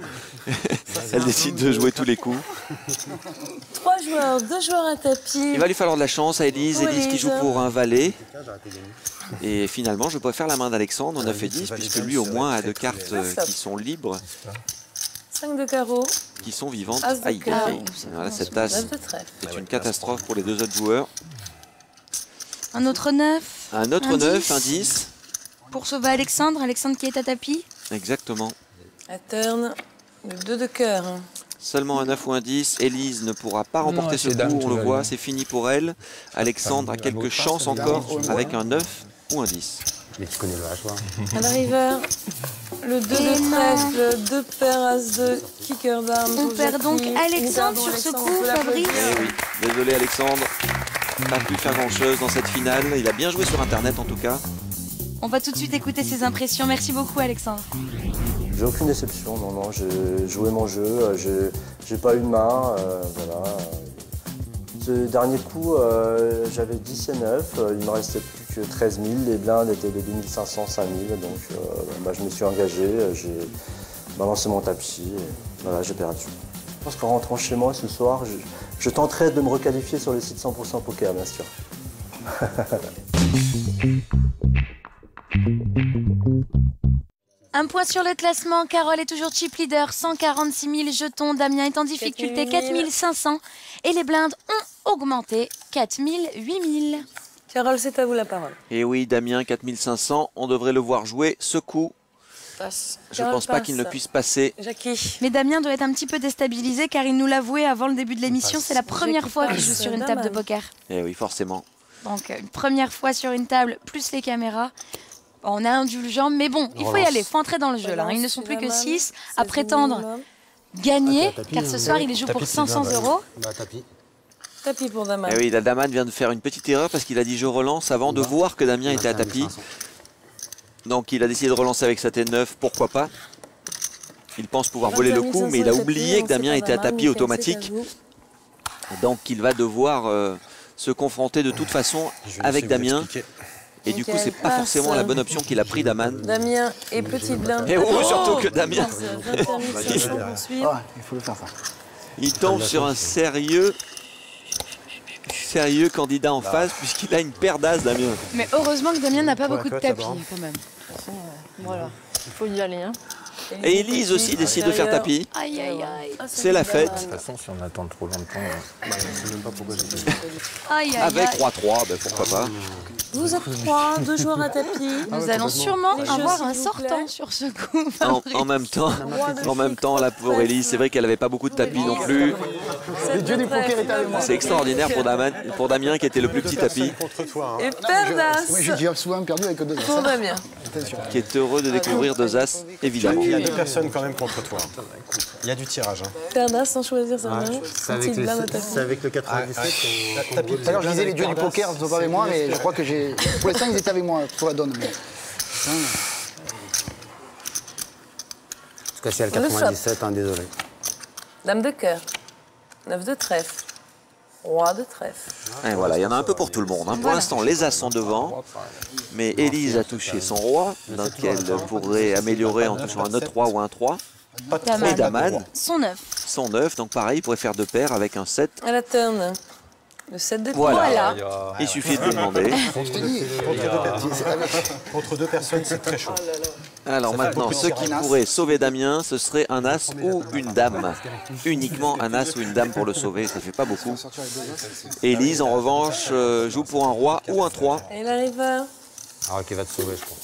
[SPEAKER 2] elle décide de jouer tous les coups.
[SPEAKER 3] 3 joueurs, 2 joueurs à tapis.
[SPEAKER 2] Il va lui falloir de la chance à Élise. Élise qui joue pour un valet. Et finalement, je préfère la main d'Alexandre, 9 et 10, puisque lui au moins a 2 cartes qui sont libres.
[SPEAKER 3] 5 de carreau.
[SPEAKER 2] Qui sont vivantes. Aïe, aïe. Voilà, cette as, c'est une catastrophe pour les 2 autres joueurs.
[SPEAKER 1] Un autre 9.
[SPEAKER 2] Un autre 9, un 10.
[SPEAKER 1] Pour sauver Alexandre, Alexandre qui est à tapis.
[SPEAKER 2] Exactement.
[SPEAKER 3] À turn, le 2 de cœur.
[SPEAKER 2] Seulement un 9 ou un 10. Élise ne pourra pas remporter ce coup, on le voit, c'est fini pour elle. Alexandre a quelques chances encore avec un 9 ou un 10.
[SPEAKER 6] Mais tu connais le hachoir.
[SPEAKER 3] À la river, le 2 de trèfle, 2 paires As-2, kicker d'armes.
[SPEAKER 1] On perd donc Alexandre sur ce coup, Fabrice.
[SPEAKER 2] Eh oui, désolé Alexandre. Pas pu faire grand chose dans cette finale. Il a bien joué sur internet en tout cas.
[SPEAKER 1] On va tout de suite écouter ses impressions. Merci beaucoup Alexandre.
[SPEAKER 10] J'ai aucune déception, non, je jouais mon jeu, j'ai pas eu de main, voilà. Ce dernier coup, j'avais 10 et 9, il me restait plus que 13 000, les blindes étaient de 2500, 5000, donc je me suis engagé, j'ai balancé mon tapis, et voilà, j'ai perdu. Je pense qu'en rentrant chez moi ce soir, je tenterai de me requalifier sur le site 100% Poker, bien sûr.
[SPEAKER 1] Un point sur le classement, Carole est toujours chip leader, 146 000 jetons, Damien est en difficulté, 4 500 et les blindes ont augmenté, 4 000, 8 000.
[SPEAKER 3] Carole, c'est à vous la parole.
[SPEAKER 2] Et oui, Damien, 4 500, on devrait le voir jouer ce coup.
[SPEAKER 3] Passe.
[SPEAKER 2] Je ne pense pas qu'il ne puisse passer.
[SPEAKER 3] Jackie.
[SPEAKER 1] Mais Damien doit être un petit peu déstabilisé car il nous l'a avoué avant le début de l'émission, c'est la première fois qu'il joue sur une table de poker.
[SPEAKER 2] Eh oui, forcément.
[SPEAKER 1] Donc une première fois sur une table, plus les caméras. On est indulgent, mais bon, il faut y aller, il faut entrer dans le jeu. Là. Ils ne sont plus que 6 à prétendre gagner, car ce soir, il joue pour 500 €.
[SPEAKER 3] Tapis pour Daman.
[SPEAKER 2] Eh oui, la Daman vient de faire une petite erreur parce qu'il a dit je relance avant de voir que Damien était à tapis. Donc il a décidé de relancer avec sa T9, pourquoi pas. Il pense pouvoir voler le coup, mais il a oublié que Damien était à tapis automatique. Donc il va devoir se confronter de toute façon avec Damien. Et du coup, c'est pas forcément la bonne option qu'il a pris, Daman.
[SPEAKER 3] Damien et petit blind.
[SPEAKER 2] Et surtout que Damien,
[SPEAKER 3] 21 500 pour suivre.
[SPEAKER 8] Il faut le faire ça.
[SPEAKER 2] il tombe sur un sérieux candidat en face, puisqu'il a une paire d'as, Damien.
[SPEAKER 1] Mais heureusement que Damien n'a pas beaucoup de tapis, quand même.
[SPEAKER 7] Voilà, il faut y aller. Hein.
[SPEAKER 2] Et Élise aussi décide de faire tapis.
[SPEAKER 1] Aïe, aïe, aïe.
[SPEAKER 2] C'est la fête.
[SPEAKER 6] De toute façon, si on attend trop longtemps, je ne sais même pas pourquoi j'ai fait.
[SPEAKER 1] Aïe, aïe,
[SPEAKER 2] Avec
[SPEAKER 1] aïe.
[SPEAKER 2] Roi 3, ben pourquoi pas.
[SPEAKER 3] Vous êtes 3, 2 joueurs à tapis.
[SPEAKER 1] Nous allons sûrement
[SPEAKER 3] Les
[SPEAKER 1] avoir
[SPEAKER 3] jeux,
[SPEAKER 1] un
[SPEAKER 3] s'il vous plaît.
[SPEAKER 1] sortant sur ce coup.
[SPEAKER 2] En même temps, la pauvre Élise, c'est vrai qu'elle n'avait pas beaucoup de tapis non plus.
[SPEAKER 3] Les dieux du poker étaient avec moi.
[SPEAKER 2] C'est extraordinaire pour Damien qui était le plus petit tapis,
[SPEAKER 5] Contre toi, hein.
[SPEAKER 3] Et paire d'as.
[SPEAKER 8] Moi, j'ai déjà souvent perdu avec 2
[SPEAKER 3] Pour
[SPEAKER 8] as.
[SPEAKER 3] Damien.
[SPEAKER 8] Attention.
[SPEAKER 2] qui est heureux de découvrir 2 as, évidemment.
[SPEAKER 5] Il y a 2 personnes quand même contre toi. Il y a du tirage. Hein.
[SPEAKER 3] Paire d'as sans choisir sa main.
[SPEAKER 6] C'est avec, avec le 97.
[SPEAKER 8] Tout à l'heure, je disais les dieux du poker, ils sont pas avec moi, mais je crois que j'ai. Pour l'instant, ils étaient avec moi pour la donne. Mais...
[SPEAKER 6] En tout cas, c'est le 97, hein, désolé.
[SPEAKER 3] Dame de cœur. 9 de trèfle. Roi de trèfle.
[SPEAKER 2] Et voilà, il y en a un peu pour tout le monde. Hein. Pour l'instant, les as sont devant, mais Élise a touché son roi, donc elle pourrait améliorer en touchant un autre 3 ou un 3. Et Daman,
[SPEAKER 1] Son 9.
[SPEAKER 2] son 9, donc pareil, il pourrait faire 2 paires avec un 7.
[SPEAKER 3] À la turn. Le 7 de pique.
[SPEAKER 2] Voilà, il suffit de demander.
[SPEAKER 5] Contre 2 personnes, c'est très chaud.
[SPEAKER 2] Alors maintenant, ce qui pourrait sauver Damien, ce serait un as ou une dame. Uniquement un as ou une dame pour le sauver, ça fait pas beaucoup. Élise, en revanche, joue pour un roi ou un 3.
[SPEAKER 3] Et la river.
[SPEAKER 6] Alors, qui va te sauver, je crois.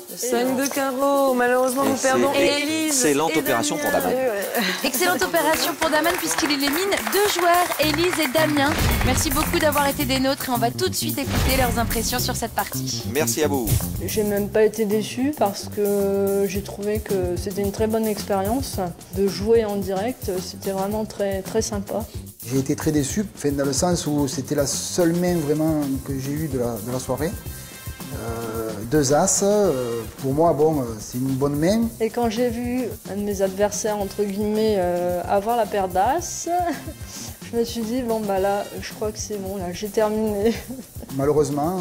[SPEAKER 3] Le 5 de carreau. Malheureusement, nous perdons Élise.
[SPEAKER 2] Excellente opération pour Daman.
[SPEAKER 1] Excellente opération pour Daman puisqu'il élimine 2 joueurs, Élise et Damien. Merci beaucoup d'avoir été des nôtres et on va tout de suite écouter leurs impressions sur cette partie.
[SPEAKER 2] Merci à vous.
[SPEAKER 7] J'ai même pas été déçue parce que j'ai trouvé que c'était une très bonne expérience. De jouer en direct, c'était vraiment très, très sympa.
[SPEAKER 8] J'ai été très déçu, dans le sens où c'était la seule main vraiment que j'ai eue de la soirée. 2 as, pour moi, bon, c'est une bonne main.
[SPEAKER 7] Et quand j'ai vu un de mes adversaires, entre guillemets, avoir la paire d'as, je me suis dit, bon bah là, je crois que c'est bon, là, j'ai terminé.
[SPEAKER 8] Malheureusement,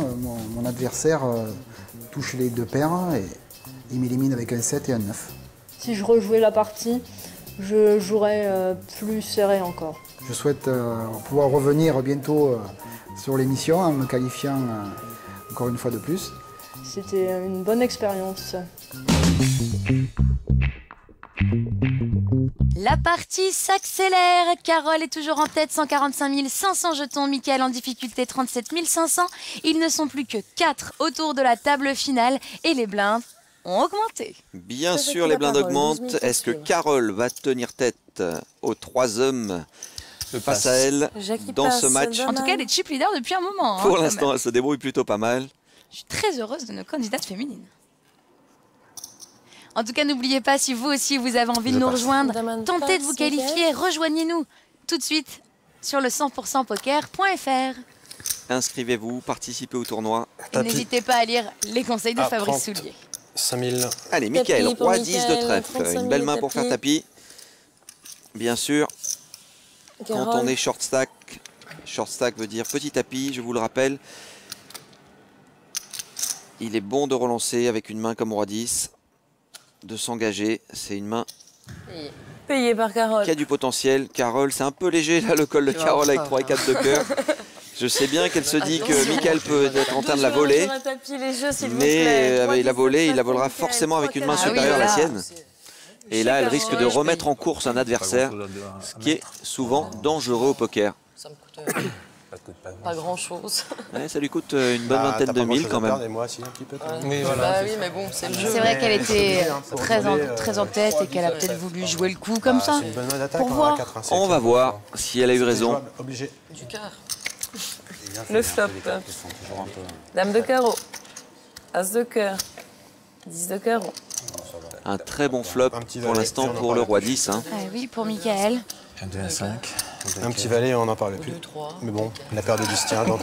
[SPEAKER 8] mon adversaire touche les 2 paires et il m'élimine avec un 7 et un 9.
[SPEAKER 7] Si je rejouais la partie, je jouerais plus serré encore.
[SPEAKER 8] Je souhaite pouvoir revenir bientôt sur l'émission en me qualifiant encore une fois de plus.
[SPEAKER 7] C'était une bonne expérience.
[SPEAKER 1] La partie s'accélère. Carole est toujours en tête, 145 500 jetons. Mickaël en difficulté, 37 500. Ils ne sont plus que 4 autour de la table finale et les blindes ont augmenté.
[SPEAKER 2] Bien sûr, les blindes augmentent. Est-ce que Carole va tenir tête aux 3 hommes face à elle dans ce match?
[SPEAKER 1] En tout cas, elle est chip leader depuis un moment.
[SPEAKER 2] Pour l'instant, elle se débrouille plutôt pas mal.
[SPEAKER 1] Je suis très heureuse de nos candidates féminines. En tout cas, n'oubliez pas, si vous aussi vous avez envie de nous rejoindre, tentez de vous qualifier, rejoignez-nous tout de suite sur le 100%poker.fr.
[SPEAKER 2] Inscrivez-vous, participez au tournoi.
[SPEAKER 1] Et n'hésitez pas à lire les conseils de Fabrice Soulier.
[SPEAKER 5] 5000.
[SPEAKER 2] Allez, Mickaël, roi 10 de trèfle. Une belle main pour faire tapis. Bien sûr, quand on est short stack veut dire petit tapis, je vous le rappelle. Il est bon de relancer avec une main comme roi 10, de s'engager. C'est une main
[SPEAKER 3] Payé par Carole.
[SPEAKER 2] qui a du potentiel. Carole, c'est un peu léger là le col de Carole avec 3 et 4 de cœur. Je sais bien qu'elle se dit que Mickaël peut être en train de la voler, mais il la volera forcément avec une main supérieure à la sienne. Et là, elle risque de remettre en course un adversaire, ce qui est souvent dangereux au poker.
[SPEAKER 4] Ça me coûte pas grand-chose.
[SPEAKER 2] Ouais, ça lui coûte une bonne vingtaine de mille quand même.
[SPEAKER 5] Et moi, si, un petit peu.
[SPEAKER 4] Oui, voilà. Oui, mais bon, c'est le jeu.
[SPEAKER 1] C'est vrai qu'elle était très en tête et qu'elle a peut-être voulu jouer le coup comme ça.
[SPEAKER 5] C'est une bonne main d'attaque.
[SPEAKER 1] Pour voir.
[SPEAKER 2] On va voir si elle a eu raison.
[SPEAKER 5] Obligé.
[SPEAKER 4] Du cœur.
[SPEAKER 3] Le flop. Dame de carreau. As de cœur. 10 de carreau.
[SPEAKER 2] Un très bon flop pour l'instant pour le roi 10. Hein.
[SPEAKER 1] Ah oui, pour Mickaël.
[SPEAKER 6] 2 à 5.
[SPEAKER 5] Un petit valet, on n'en parle plus. Mais bon, la paire de 10 tient, donc...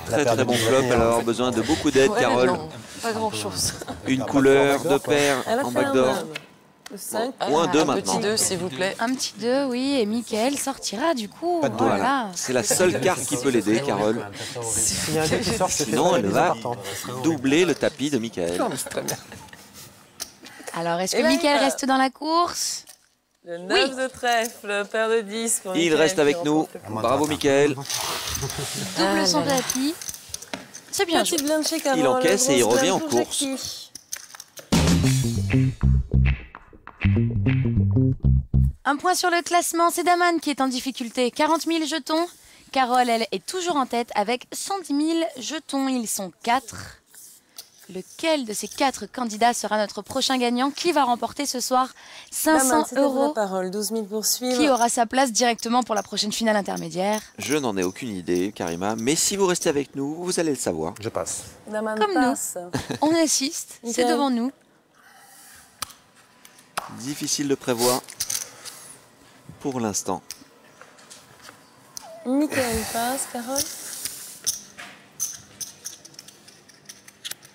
[SPEAKER 2] Très bon flop, elle va avoir besoin de beaucoup d'aide, Carole.
[SPEAKER 4] Non, pas grand-chose.
[SPEAKER 2] Une couleur, 2 paires en backdoor.
[SPEAKER 3] Le 5.
[SPEAKER 2] Ou un 2 maintenant.
[SPEAKER 3] Un petit 2, s'il vous plaît.
[SPEAKER 1] Un petit 2, oui, et Mickaël sortira du coup.
[SPEAKER 2] Pas de 2, voilà. C'est la seule carte qui peut l'aider, Carole.
[SPEAKER 5] S'il y a un 2 qui sort, c'est
[SPEAKER 2] Sinon, elle va doubler le tapis de Mickaël.
[SPEAKER 1] Alors, est-ce que Mickaël reste dans la course?
[SPEAKER 3] Le 9 de trèfle, paire de 10.
[SPEAKER 2] Il reste avec nous. Bravo, Mickaël.
[SPEAKER 1] Double son tapis. C'est bien joué.
[SPEAKER 2] Il encaisse et il revient en course.
[SPEAKER 1] Un point sur le classement, c'est Daman qui est en difficulté. 40 000 jetons. Carole, elle, est toujours en tête avec 110 000 jetons. Ils sont 4. Lequel de ces 4 candidats sera notre prochain gagnant? Qui va remporter ce soir 500 €?
[SPEAKER 3] Parole, 12 000 pour suivre.
[SPEAKER 1] Qui aura sa place directement pour la prochaine finale intermédiaire?
[SPEAKER 2] Je n'en ai aucune idée, Karima, mais si vous restez avec nous, vous allez le savoir.
[SPEAKER 5] Je passe.
[SPEAKER 1] Comme nous, on assiste, c'est devant nous.
[SPEAKER 2] Difficile de prévoir pour l'instant.
[SPEAKER 3] Mickaël passe, Carole.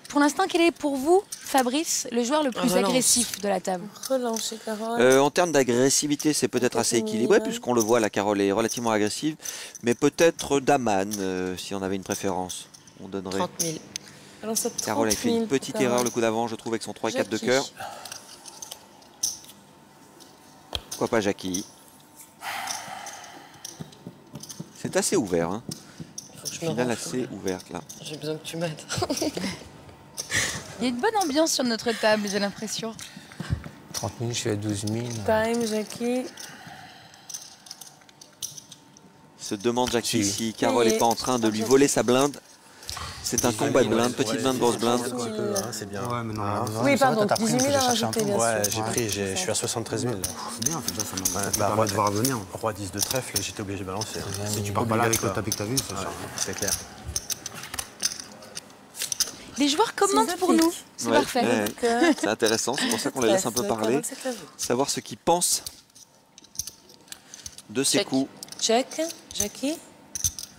[SPEAKER 1] Pour l'instant, quel est pour vous, Fabrice, le joueur le plus agressif de la table?
[SPEAKER 3] Relance chez Carole.
[SPEAKER 2] En termes d'agressivité, c'est peut-être assez équilibré, puisqu'on le voit, la Carole est relativement agressive, mais peut-être Daman, si on avait une préférence. On donnerait.
[SPEAKER 3] 30 000. Alors, ça,
[SPEAKER 2] Carole a fait une petite erreur le coup d'avant, je trouve, avec son 3 et 4 de cœur. Pourquoi pas Jackie? C'est assez ouvert, hein. Finale assez ouverte, là.
[SPEAKER 4] J'ai besoin que tu m'aides.
[SPEAKER 1] Il y a une bonne ambiance sur notre table, j'ai l'impression.
[SPEAKER 6] 30 000, je suis à 12 000.
[SPEAKER 3] Time, Jackie.
[SPEAKER 2] Se demande Jackie si Carole n'est pas en train de lui voler sa blinde. C'est un combat de blinde, petite blinde, grosse blinde.
[SPEAKER 5] C'est bien.
[SPEAKER 6] Ouais, mais non,
[SPEAKER 3] Oui, pardon, 18 000 à rajouter, bien sûr.
[SPEAKER 5] Ouais, j'ai pris, je suis à 73 000.
[SPEAKER 6] C'est bien, ça m'a permis de voir venir.
[SPEAKER 5] Roi 10 de trèfle, j'étais obligé de balancer.
[SPEAKER 6] Si tu pars pas là avec le tapis que t'as vu,
[SPEAKER 5] c'est clair.
[SPEAKER 1] Les joueurs commentent pour nous, c'est parfait.
[SPEAKER 2] Ouais. C'est intéressant, c'est pour ça qu'on les laisse un peu parler. Savoir ce qu'ils pensent de ces coups.
[SPEAKER 3] Check, Jackie.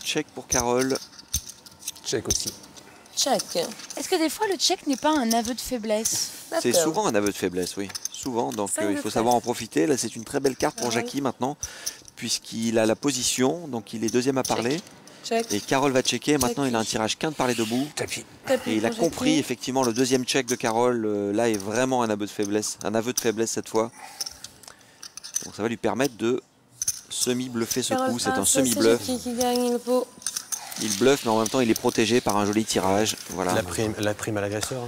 [SPEAKER 2] Check pour Carole.
[SPEAKER 6] Check aussi.
[SPEAKER 3] Check.
[SPEAKER 1] Est-ce que des fois le check n'est pas un aveu de faiblesse?
[SPEAKER 2] C'est souvent un aveu de faiblesse, oui. Souvent, donc il faut savoir en profiter. Là, c'est une très belle carte pour Jackie maintenant, puisqu'il a la position, donc il est deuxième à parler.
[SPEAKER 3] Check.
[SPEAKER 2] Et Carole va checker. Maintenant, il a un tirage qu'un de parler debout.
[SPEAKER 6] Tapis.
[SPEAKER 2] Et il a compris, effectivement, le deuxième check de Carole, là, est vraiment un aveu de faiblesse. Un aveu de faiblesse cette fois. Donc ça va lui permettre de semi-bluffer ce coup. C'est un semi-bluff. Il bluffe, mais en même temps, il est protégé par un joli tirage. Voilà.
[SPEAKER 5] La prime à l'agresseur.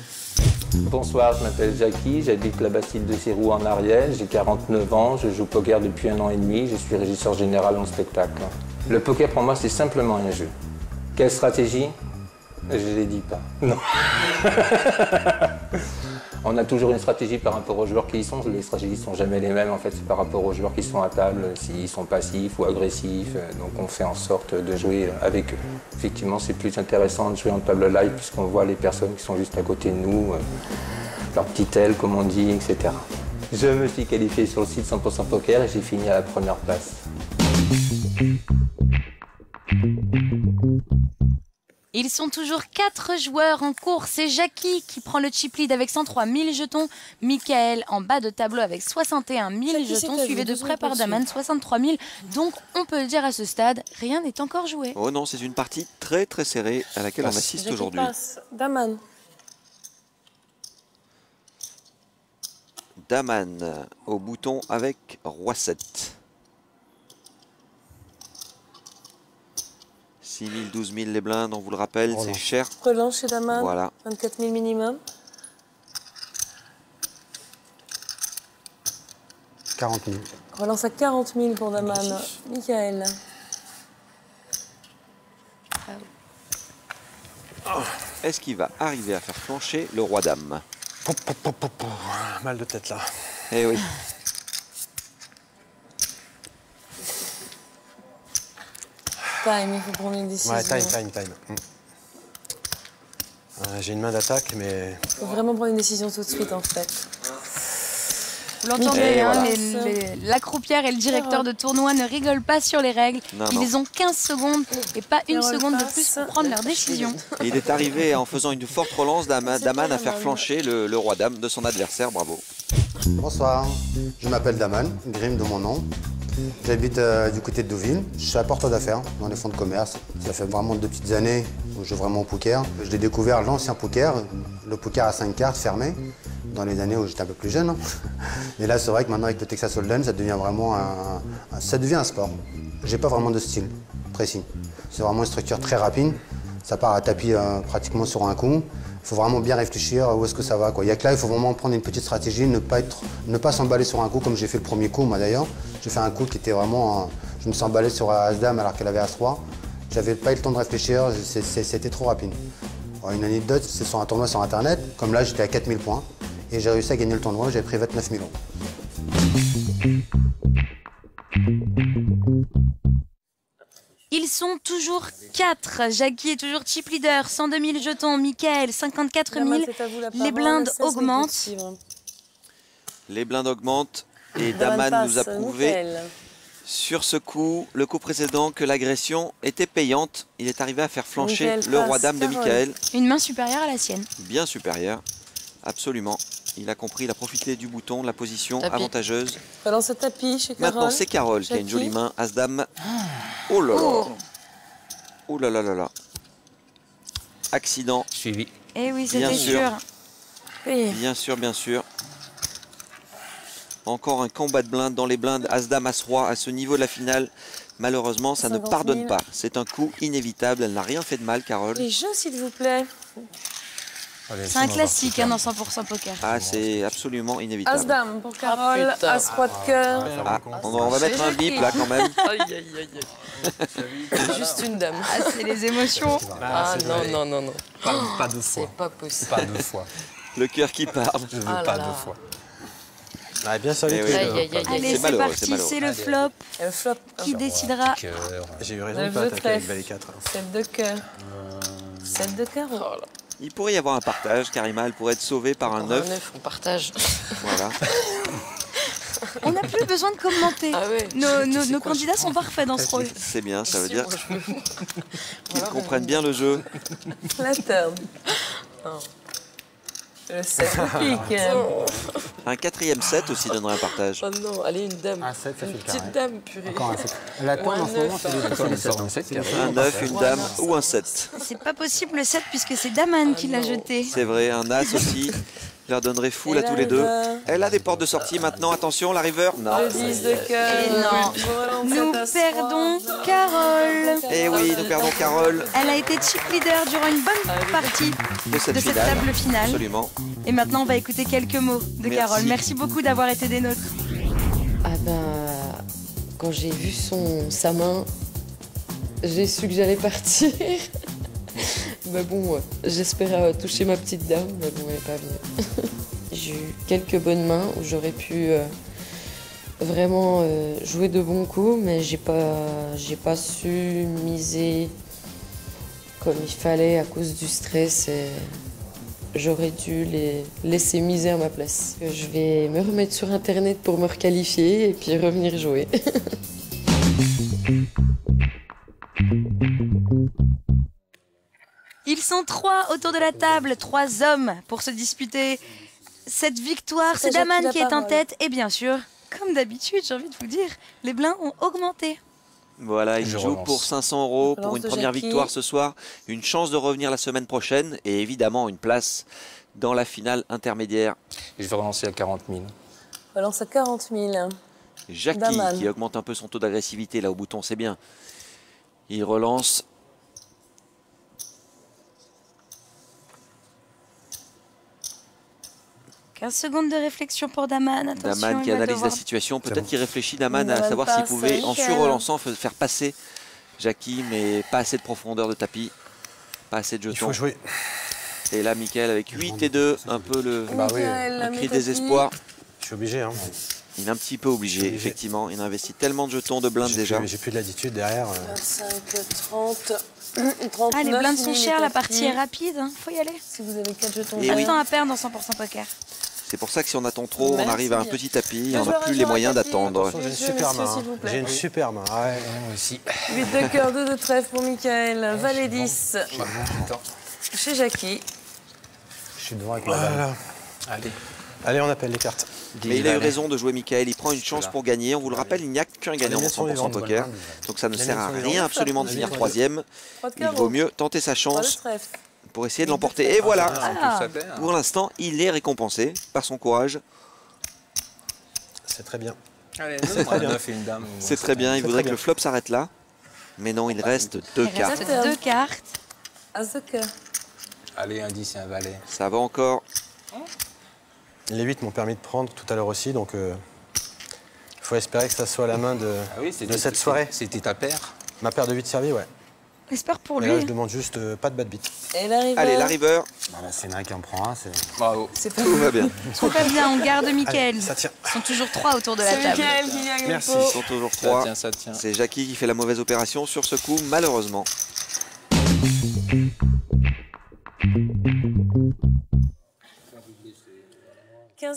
[SPEAKER 11] Bonsoir, je m'appelle Jackie, j'habite la Bastille de Sirou en Ariège, j'ai 49 ans, je joue au poker depuis 1 an et demi, je suis régisseur général en spectacle. Le poker pour moi c'est simplement un jeu. Quelle stratégie? Je ne les dis pas. Non. On a toujours une stratégie par rapport aux joueurs qui y sont, les stratégies ne sont jamais les mêmes en fait, c'est par rapport aux joueurs qui sont à table, s'ils sont passifs ou agressifs, donc on fait en sorte de jouer avec eux. Effectivement c'est plus intéressant de jouer en table live puisqu'on voit les personnes qui sont juste à côté de nous, leur petite aile comme on dit, etc. Je me suis qualifié sur le site 100% Poker et j'ai fini à la première place.
[SPEAKER 1] Ils sont toujours 4 joueurs en course. C'est Jackie qui prend le chip lead avec 103 000 jetons. Mickaël en bas de tableau avec 61 000 jetons, suivi de près par Daman, 63 000. Donc on peut le dire à ce stade, rien n'est encore joué.
[SPEAKER 2] Oh non, c'est une partie très très serrée à laquelle on assiste aujourd'hui.
[SPEAKER 3] Daman.
[SPEAKER 2] Daman au bouton avec Roi 7. 6 000, 12 000 les blindes, on vous le rappelle, c'est cher.
[SPEAKER 3] Relance chez Daman,
[SPEAKER 2] voilà.
[SPEAKER 3] 24 000 minimum.
[SPEAKER 5] 40 000.
[SPEAKER 3] Relance à 40 000 pour Daman. Mickaël.
[SPEAKER 2] Est-ce qu'il va arriver à faire flancher le Roi-Dame?
[SPEAKER 5] Mal de tête là.
[SPEAKER 2] Eh oui.
[SPEAKER 3] Time, il faut prendre une décision.
[SPEAKER 5] Ouais, time. J'ai une main d'attaque, mais...
[SPEAKER 3] Il faut vraiment prendre une décision tout de suite, en fait.
[SPEAKER 1] Vous l'entendez, hein, la croupière et le directeur de tournoi ne rigolent pas sur les règles. Ils ont 15 secondes et pas une seconde de plus pour prendre leur décision.
[SPEAKER 2] Et il est arrivé en faisant une forte relance d'Aman à faire flancher le roi dame de son adversaire. Bravo.
[SPEAKER 12] Bonsoir, je m'appelle Daman, Grim de mon nom. J'habite du côté de Deauville. Je suis apporteur d'affaires dans les fonds de commerce. Ça fait vraiment 2 petites années où je joue vraiment au poker. Je l'ai découvert l'ancien poker, le poker à 5 cartes fermé, dans les années où j'étais un peu plus jeune. Et là, c'est vrai que maintenant, avec le Texas Hold'em, ça devient vraiment un sport. J'ai pas vraiment de style précis. C'est vraiment une structure très rapide. Ça part à tapis pratiquement sur un coup. Il faut vraiment bien réfléchir où est-ce que ça va, quoi. Il y a que là, il faut vraiment prendre une petite stratégie, ne pas s'emballer sur un coup comme j'ai fait le premier coup, moi d'ailleurs. J'ai fait un coup qui était vraiment... je me suis emballé sur As-Dame alors qu'elle avait As-Roi. J'avais pas eu le temps de réfléchir, c'était trop rapide. Alors, une anecdote, c'est sur un tournoi sur Internet. Comme là, j'étais à 4000 points et j'ai réussi à gagner le tournoi, j'avais pris 29 000 €.
[SPEAKER 1] Ils sont toujours 4. Jackie est toujours chip leader, 102 000 jetons. Michael, 54 000. Les blindes augmentent.
[SPEAKER 2] Les blindes augmentent et Daman nous a prouvé sur ce coup, le coup précédent, que l'agression était payante. Il est arrivé à faire flancher le roi dame de Michael.
[SPEAKER 1] Une main supérieure à la sienne.
[SPEAKER 2] Bien supérieure, absolument. Il a compris, il a profité du bouton, de la position avantageuse.
[SPEAKER 3] Relance tapis chez Carole.
[SPEAKER 2] Maintenant, c'est Carole qui a une jolie main. As-Dame. Oh là là. Oh là là là là. Accident.
[SPEAKER 11] Suivi.
[SPEAKER 1] Eh oui, c'était sûr.
[SPEAKER 2] Bien sûr, bien sûr. Encore un combat de blindes dans les blindes. As-Dame, As-Roi à ce niveau de la finale. Malheureusement, ça ne pardonne pas. C'est un coup inévitable. Elle n'a rien fait de mal, Carole.
[SPEAKER 3] Les jeux, s'il vous plaît.
[SPEAKER 1] C'est un classique dans 100% poker.
[SPEAKER 2] Ah, c'est absolument inévitable.
[SPEAKER 3] As-Dame pour Carole, As-Roi de cœur.
[SPEAKER 2] Ah, on va mettre un bip là quand même.
[SPEAKER 4] Aïe, aïe, aïe, aïe. Juste une dame.
[SPEAKER 1] Ah, c'est les émotions.
[SPEAKER 4] Ah non.
[SPEAKER 6] Pas 2 fois.
[SPEAKER 4] C'est pas possible.
[SPEAKER 6] Pas 2 fois.
[SPEAKER 2] Le cœur qui parle.
[SPEAKER 6] Je veux pas 2 fois.
[SPEAKER 5] Ah, bien salé.
[SPEAKER 1] Allez, c'est parti, c'est le flop qui décidera.
[SPEAKER 5] J'ai eu raison de pas attaquer avec valet 4.
[SPEAKER 3] 7 de cœur. 7 de carreau.
[SPEAKER 2] Il pourrait y avoir un partage. Karima, elle pourrait être sauvée par un 9.
[SPEAKER 4] Un 9, on partage.
[SPEAKER 2] Voilà.
[SPEAKER 1] On n'a plus besoin de commenter.
[SPEAKER 4] Ah ouais.
[SPEAKER 1] Nos candidats sont parfaits dans ce rôle.
[SPEAKER 2] C'est bien, ça veut dire qu'ils comprennent bien le jeu.
[SPEAKER 3] La turn. Le 7 de pique.
[SPEAKER 2] Un 4e set aussi donnerait un partage.
[SPEAKER 4] Oh non, allez, une dame.
[SPEAKER 5] Un 7, ça fait le carré.
[SPEAKER 4] Petite dame, purée.
[SPEAKER 5] Encore un 7. La tourne en ce moment, c'est
[SPEAKER 2] Un 9, une dame ou un 7.
[SPEAKER 1] C'est pas possible le 7 puisque c'est Daman qui l'a jeté.
[SPEAKER 2] C'est vrai, un As aussi. Je leur donnerai full à tous les deux. Elle a des portes de sortie maintenant. Attention, la river. Non.
[SPEAKER 3] Le 10 de cœur.
[SPEAKER 1] Et non. Nous perdons Carole.
[SPEAKER 2] Eh oui, nous perdons Carole.
[SPEAKER 1] Elle a été chip leader durant une bonne partie
[SPEAKER 2] de cette
[SPEAKER 1] table finale.
[SPEAKER 2] Absolument.
[SPEAKER 1] Et maintenant, on va écouter quelques mots de Carole. Merci beaucoup d'avoir été des nôtres.
[SPEAKER 4] Ah ben, quand j'ai vu sa main, j'ai su que j'allais partir. Mais bon, j'espérais toucher ma petite dame, mais bon, elle n'est pas venue. J'ai eu quelques bonnes mains où j'aurais pu vraiment jouer de bons coups, mais j'ai pas su miser comme il fallait à cause du stress. Et j'aurais dû les laisser miser à ma place. Je vais me remettre sur Internet pour me requalifier et puis revenir jouer.
[SPEAKER 1] Ils sont 3 autour de la table, 3 hommes pour se disputer cette victoire. C'est Daman qui est en tête et bien sûr, comme d'habitude, j'ai envie de vous dire, les blindes ont augmenté.
[SPEAKER 2] Voilà, il joue pour 500 € pour une première victoire ce soir, une chance de revenir la semaine prochaine et évidemment une place dans la finale intermédiaire.
[SPEAKER 11] Je vais relancer à 40 000.
[SPEAKER 3] Relance à 40 000.
[SPEAKER 2] Jackie
[SPEAKER 3] Daman
[SPEAKER 2] qui augmente un peu son taux d'agressivité là au bouton, c'est bien. Il relance. «
[SPEAKER 1] 15 secondes de réflexion pour Daman. Attention,
[SPEAKER 2] Daman qui analyse la situation. Peut-être qu'il réfléchit, Daman, à savoir s'il pouvait, en surrelançant, faire passer Jackie, mais pas assez de profondeur de tapis, pas assez de jetons.
[SPEAKER 5] Il faut jouer.
[SPEAKER 2] Et là, Michael avec 8 et 2, un peu le cri de désespoir.
[SPEAKER 5] Je suis obligé. Hein.
[SPEAKER 2] Il est un petit peu obligé, effectivement. Il a investi tellement de jetons de blindes déjà.
[SPEAKER 5] J'ai plus de latitude derrière.
[SPEAKER 3] 25, 30, 39.
[SPEAKER 1] Ah, les blindes sont chères, la partie est rapide. Faut y aller.
[SPEAKER 3] Si vous avez 4 jetons.
[SPEAKER 1] Pas de temps à perdre dans 100% poker.
[SPEAKER 2] C'est pour ça que si on attend trop, on arrive à un petit tapis et on n'a plus les moyens d'attendre.
[SPEAKER 5] J'ai une super main. J'ai une super main. Ouais,
[SPEAKER 6] moi aussi.
[SPEAKER 3] 8 de cœur, 2 de trèfle pour Michael. Valet 10. Chez Jackie.
[SPEAKER 12] Je suis devant avec la balle.
[SPEAKER 6] Allez.
[SPEAKER 5] Allez, on appelle les cartes.
[SPEAKER 2] Mais il a eu raison de jouer Michael, il prend une chance pour gagner. On vous le rappelle, il n'y a qu'un gagnant dans 100% poker. Donc ça ne sert à rien absolument de finir troisième. Il vaut mieux tenter sa chance pour essayer de l'emporter. Et voilà, pour l'instant, il est récompensé par son courage.
[SPEAKER 5] C'est très bien.
[SPEAKER 6] C'est très bien.
[SPEAKER 2] C'est très bien, il voudrait que le flop s'arrête là. Mais non, il reste 2 cartes.
[SPEAKER 1] Il reste 2 cartes.
[SPEAKER 3] As de cœur.
[SPEAKER 6] Allez, un 10 et un valet.
[SPEAKER 2] Ça va encore.
[SPEAKER 5] Les 8 m'ont permis de prendre tout à l'heure aussi, donc il faut espérer que ça soit la main de cette soirée.
[SPEAKER 6] C'était ta paire?
[SPEAKER 5] Ma paire de 8 servis, ouais.
[SPEAKER 1] J'espère pour
[SPEAKER 5] Mais
[SPEAKER 1] lui.
[SPEAKER 5] là, je demande juste pas de bad beat.
[SPEAKER 3] Et la river.
[SPEAKER 2] Allez, la river.
[SPEAKER 12] C'est Nike qui en prend un.
[SPEAKER 6] Bravo.
[SPEAKER 2] Tout va bien.
[SPEAKER 1] Tout va bien, on garde Michael.
[SPEAKER 5] Allez, ça tient.
[SPEAKER 1] Ils sont toujours 3 autour de la
[SPEAKER 3] C'est
[SPEAKER 1] table.
[SPEAKER 3] Michael qui gagne.
[SPEAKER 5] Merci.
[SPEAKER 2] Ils sont toujours 3.
[SPEAKER 6] Ça tient.
[SPEAKER 2] C'est Jackie qui fait la mauvaise opération sur ce coup, malheureusement.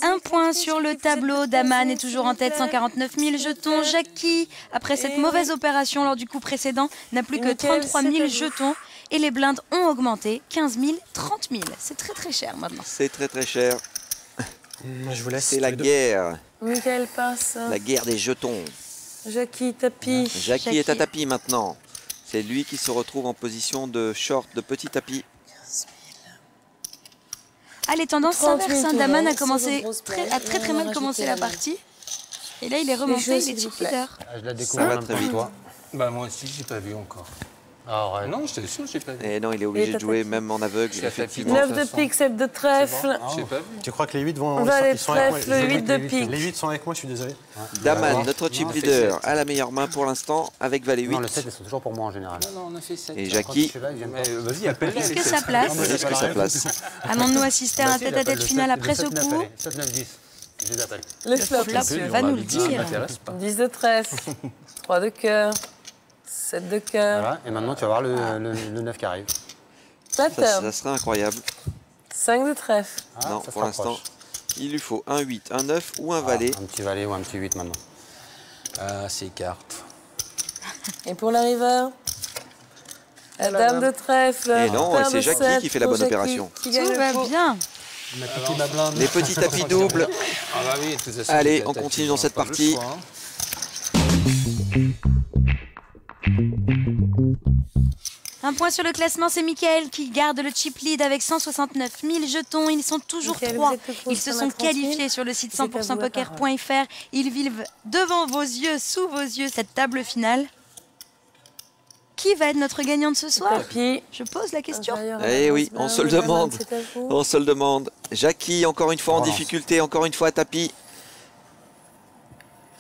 [SPEAKER 1] Un point sur le tableau. Daman est toujours en tête, 149 000 jetons. Jackie, après cette mauvaise opération lors du coup précédent, n'a plus que 33 000 jetons. Et les blindes ont augmenté, 15 000, 30 000. C'est très très cher maintenant.
[SPEAKER 2] C'est très très cher.
[SPEAKER 5] Moi, je vous laisse.
[SPEAKER 2] C'est la guerre.
[SPEAKER 3] Michael passe.
[SPEAKER 2] La guerre des jetons.
[SPEAKER 3] Jackie, tapis.
[SPEAKER 2] Jackie est à tapis maintenant. C'est lui qui se retrouve en position de short, de petit tapis.
[SPEAKER 1] Ah, les tendances
[SPEAKER 3] 30 000
[SPEAKER 1] s'inversent.
[SPEAKER 3] tout
[SPEAKER 1] Daman
[SPEAKER 3] le
[SPEAKER 1] a
[SPEAKER 3] monde,
[SPEAKER 1] commencé
[SPEAKER 3] grosse
[SPEAKER 1] a très très mal commencé la partie. Et là, il est remonté, il est chip leader.
[SPEAKER 12] Je la
[SPEAKER 2] Ça va très vite.
[SPEAKER 6] Bah moi aussi, j'ai pas vu encore.
[SPEAKER 12] Ah,
[SPEAKER 6] Non, je t'assure, j'ai pas vu.
[SPEAKER 2] Et non, il est obligé de jouer même en aveugle, effectivement.
[SPEAKER 3] 9 de pique, 7 de trèfle.
[SPEAKER 6] J'ai pas vu.
[SPEAKER 5] Tu crois que les 8 vont...
[SPEAKER 3] Valet
[SPEAKER 5] ils sont avec moi.
[SPEAKER 3] trèfle, 8 de pique.
[SPEAKER 5] Les 8 sont avec moi, je suis désolé.
[SPEAKER 2] Daman, notre chip leader, a la meilleure main pour l'instant avec Valet 8.
[SPEAKER 12] Non, le 7, ils sont toujours pour moi en général.
[SPEAKER 6] Non, on a fait 7.
[SPEAKER 2] Et Jackie,
[SPEAKER 6] Vas-y, appelle-les.
[SPEAKER 1] Est-ce que ça place?
[SPEAKER 2] est-ce que ça place?
[SPEAKER 1] Allons-nous assister à un tête-à-tête final après ce coup?
[SPEAKER 12] 7, 9, 10. Je les appelle.
[SPEAKER 3] Le flop.
[SPEAKER 1] Va nous le dire.
[SPEAKER 3] 10 de trèfle. 3 de cœur. 7 de cœur.
[SPEAKER 12] Voilà, et maintenant tu vas voir le 9 qui arrive.
[SPEAKER 2] Ça serait incroyable.
[SPEAKER 3] 5 de trèfle.
[SPEAKER 2] Non, pour l'instant, il lui faut un 8, un 9 ou un valet.
[SPEAKER 12] Un petit valet ou un petit 8 maintenant.
[SPEAKER 6] Ah, c'est carte.
[SPEAKER 3] Et pour la river, la dame de trèfle.
[SPEAKER 2] Et non, c'est Jackie qui fait la bonne opération.
[SPEAKER 1] Tout va bien.
[SPEAKER 2] Les petits tapis doubles.
[SPEAKER 6] Ah bah oui, de toute façon,
[SPEAKER 2] Allez, on continue dans cette partie.
[SPEAKER 1] Un point sur le classement, c'est Michael qui garde le chip lead avec 169 000 jetons. Ils sont toujours 3. Ils se sont qualifiés sur le site 100%poker.fr. Ils vivent devant vos yeux, sous vos yeux, cette table finale. Qui va être notre gagnant de ce soir? Je pose la question.
[SPEAKER 2] Eh oui, on se le demande. On se le demande. Jackie, encore une fois en difficulté, encore une fois à tapis.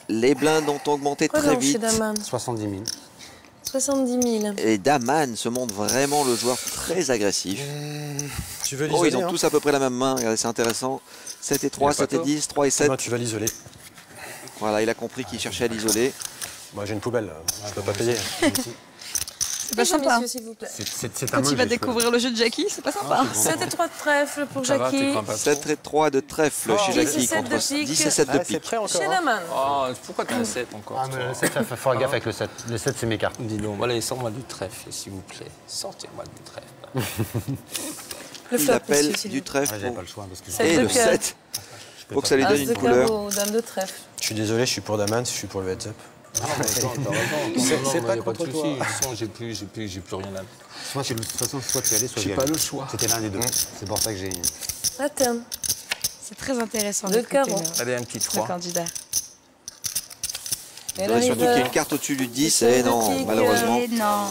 [SPEAKER 2] Les blindes ont augmenté très vite.
[SPEAKER 12] 70 000.
[SPEAKER 3] 70 000.
[SPEAKER 2] Et Daman se montre vraiment le joueur très agressif.
[SPEAKER 5] Tu veux l'isoler?
[SPEAKER 2] Ils ont tous à peu près la même main. Regardez, c'est intéressant. 7 et 3, 7 et 10, 3 et 7.
[SPEAKER 5] Non, tu vas l'isoler.
[SPEAKER 2] Voilà, il a compris qu'il cherchait à l'isoler.
[SPEAKER 5] Moi, j'ai une poubelle, là. Je peux pas payer.
[SPEAKER 1] C'est pas sympa. Quand il va découvrir le jeu de Jackie, c'est pas sympa.
[SPEAKER 3] 7 et 3 de trèfle pour Jackie.
[SPEAKER 2] 7 et 3 de trèfle chez Jackie contre 10 et 7 de pique.
[SPEAKER 3] Chez Daman.
[SPEAKER 6] Oh, pourquoi tu as un 7 encore?
[SPEAKER 12] Ah, mais le 7, il faut faire gaffe avec le 7. Le 7, c'est mes cartes.
[SPEAKER 6] Dis donc, allez, sors-moi du trèfle, s'il vous plaît. Sortez-moi du trèfle.
[SPEAKER 2] Il appelle du trèfle.
[SPEAKER 12] J'avais pas le choix.
[SPEAKER 2] Et le 7. Faut que ça lui donne une couleur.
[SPEAKER 3] Dame de trèfle.
[SPEAKER 5] Je suis désolé, je suis pour Daman, je suis pour le heads-up.
[SPEAKER 6] C'est pas contre toi. J'ai plus rien à...
[SPEAKER 12] De toute façon, soit tu y allais, soit
[SPEAKER 6] j'ai pas le choix.
[SPEAKER 12] C'était l'un des deux. C'est pour ça que j'ai...
[SPEAKER 3] Attends.
[SPEAKER 1] C'est très intéressant.
[SPEAKER 3] De carreau.
[SPEAKER 6] Allez, un petit 3.
[SPEAKER 1] Le candidat.
[SPEAKER 2] Surtout qu'il y a une carte au-dessus du 10, et non, malheureusement.
[SPEAKER 1] Non.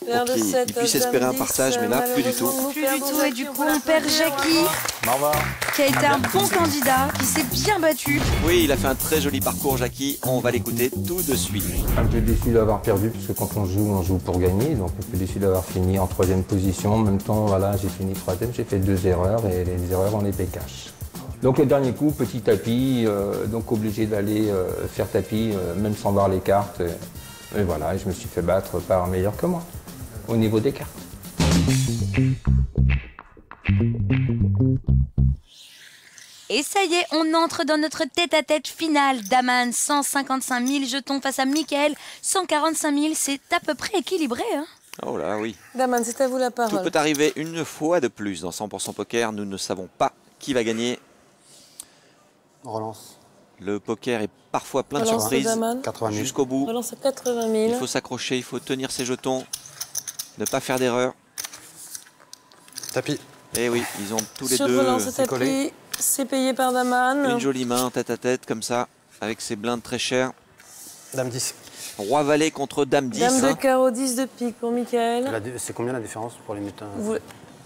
[SPEAKER 2] Pour qu'il puisse espérer un partage, mais là, plus du tout.
[SPEAKER 1] Plus du tout, et du coup, on perd Jackie,
[SPEAKER 12] Au revoir.
[SPEAKER 1] qui a été un bon candidat, qui s'est bien battu.
[SPEAKER 2] Oui, il a fait un très joli parcours, Jackie. On va l'écouter tout de suite.
[SPEAKER 11] Un peu déçu d'avoir perdu, parce que quand on joue pour gagner. Donc un peu déçu d'avoir fini en 3e position. En même temps, voilà, j'ai fini 3e, j'ai fait 2 erreurs, et les erreurs, on les paye cash. Donc le dernier coup, petit tapis, donc obligé d'aller faire tapis, même sans voir les cartes. Et voilà, je me suis fait battre par un meilleur que moi, au niveau des cartes.
[SPEAKER 1] Et ça y est, on entre dans notre tête-à-tête finale. Daman, 155 000 jetons face à Mickaël, 145 000. C'est à peu près équilibré. Hein.
[SPEAKER 2] Oh là, oui.
[SPEAKER 3] Daman, c'est à vous la parole.
[SPEAKER 2] Tout peut arriver une fois de plus dans 100% Poker. Nous ne savons pas qui va gagner.
[SPEAKER 12] On relance.
[SPEAKER 2] Le poker est parfois plein de
[SPEAKER 3] Relance
[SPEAKER 2] surprises.
[SPEAKER 3] Daman.
[SPEAKER 2] Jusqu'au bout.
[SPEAKER 3] Relance à 80 000.
[SPEAKER 2] Il faut s'accrocher, il faut tenir ses jetons. Ne pas faire d'erreur.
[SPEAKER 5] Tapis.
[SPEAKER 2] Eh oui, ils ont tous les
[SPEAKER 3] Sur
[SPEAKER 2] deux
[SPEAKER 3] relance à tapis, c'est payé par Daman.
[SPEAKER 2] une jolie main tête à tête comme ça, avec ses blindes très chères.
[SPEAKER 5] Dame 10.
[SPEAKER 2] Roi valet contre dame 10.
[SPEAKER 3] Dame de carreau, 10 de pique pour Mickaël.
[SPEAKER 12] C'est combien la différence pour les mutins?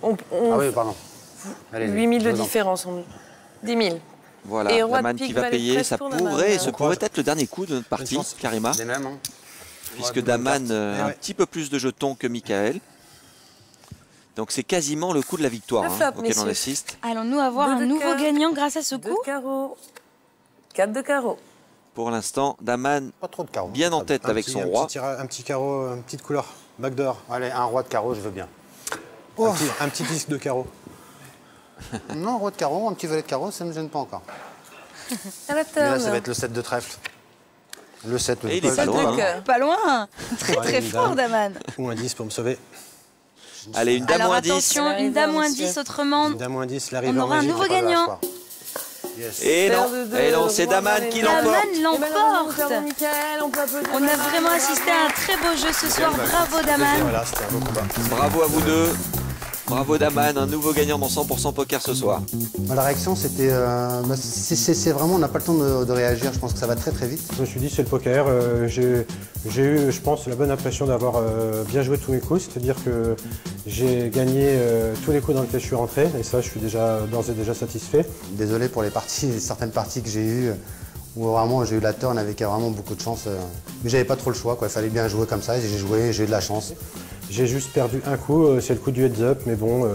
[SPEAKER 3] Ah
[SPEAKER 12] oui, pardon.
[SPEAKER 3] 8 000 de différence. 10 000.
[SPEAKER 2] Voilà,
[SPEAKER 3] Et roi de
[SPEAKER 2] Daman
[SPEAKER 3] pique
[SPEAKER 2] qui va
[SPEAKER 3] valet
[SPEAKER 2] payer.
[SPEAKER 3] 13
[SPEAKER 2] Ça
[SPEAKER 3] pour
[SPEAKER 2] pourrait,
[SPEAKER 3] Daman.
[SPEAKER 2] pourrait être le dernier coup de notre partie, Karima.
[SPEAKER 12] Les mêmes, hein.
[SPEAKER 2] Puisque Daman a un petit peu plus de jetons que Mickaël. Donc c'est quasiment le coup de la victoire auquel on assiste.
[SPEAKER 1] Allons-nous avoir un nouveau gagnant grâce à ce coup?
[SPEAKER 3] 4 de carreau.
[SPEAKER 2] Pour l'instant, Daman
[SPEAKER 12] Pas trop de carreaux.
[SPEAKER 2] bien en tête avec son roi.
[SPEAKER 5] Un petit carreau, une petite couleur. Backdoor.
[SPEAKER 12] Allez, un roi de carreau, je veux bien.
[SPEAKER 5] Un petit disque de carreau.
[SPEAKER 12] Non, roi de carreau, un petit valet de carreau, ça ne me gêne pas encore.
[SPEAKER 3] À la
[SPEAKER 12] Mais là,
[SPEAKER 3] turn.
[SPEAKER 12] ça va être le 7 de trèfle. Le 7,
[SPEAKER 2] Et il est pas loin.
[SPEAKER 1] Pas loin. Très fort, Daman.
[SPEAKER 5] Ou un 10 pour me sauver.
[SPEAKER 2] Allez, une dame
[SPEAKER 1] Alors
[SPEAKER 2] moins 10.
[SPEAKER 1] attention, une dame moins 10 autrement.
[SPEAKER 5] Une dame moins 10, l'arrivée
[SPEAKER 1] On aura un nouveau gagnant.
[SPEAKER 2] Et non, c'est Daman qui l'emporte.
[SPEAKER 1] Daman l'emporte. On a vraiment assisté à un très beau jeu ce soir. Bravo, Daman.
[SPEAKER 5] Voilà, c'était un beau combat.
[SPEAKER 2] Bravo à vous deux. Bravo Daman, un nouveau gagnant dans 100% Poker ce soir.
[SPEAKER 12] La réaction, c'était... c'est vraiment, on n'a pas le temps de réagir. Je pense que ça va très très vite.
[SPEAKER 5] Je me suis dit, c'est le poker. J'ai eu, je pense, la bonne impression d'avoir bien joué tous mes coups. C'est-à-dire que j'ai gagné tous les coups dans lesquels je suis rentré. Et ça, je suis d'ores et déjà satisfait.
[SPEAKER 12] Désolé pour certaines parties que j'ai eues où vraiment j'ai eu la turn avec vraiment beaucoup de chance. Mais j'avais pas trop le choix, quoi. Il fallait bien jouer comme ça. J'ai joué, j'ai eu de la chance.
[SPEAKER 5] J'ai juste perdu un coup, c'est le coup du heads up, mais bon,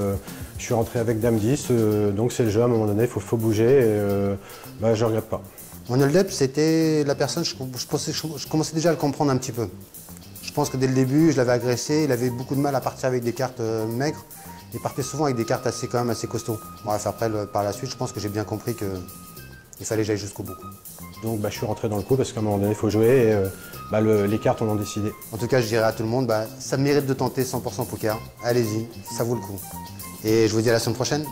[SPEAKER 5] je suis rentré avec dame 10, donc c'est le jeu, à un moment donné, il faut bouger, et je regrette pas.
[SPEAKER 12] Mon hold-up, c'était la personne, je commençais déjà à le comprendre un petit peu. Je pense que dès le début, je l'avais agressé, il avait beaucoup de mal à partir avec des cartes maigres, il partait souvent avec des cartes quand même assez costauds. Bref, après, par la suite, je pense que j'ai bien compris qu'il fallait que j'aille jusqu'au bout.
[SPEAKER 5] Donc je suis rentré dans le coup parce qu'à un moment donné, il faut jouer, et les cartes, on en décidé.
[SPEAKER 12] En tout cas, je dirais à tout le monde, ça mérite de tenter 100% poker. Allez-y, ça vaut le coup. Et je vous dis à la semaine prochaine.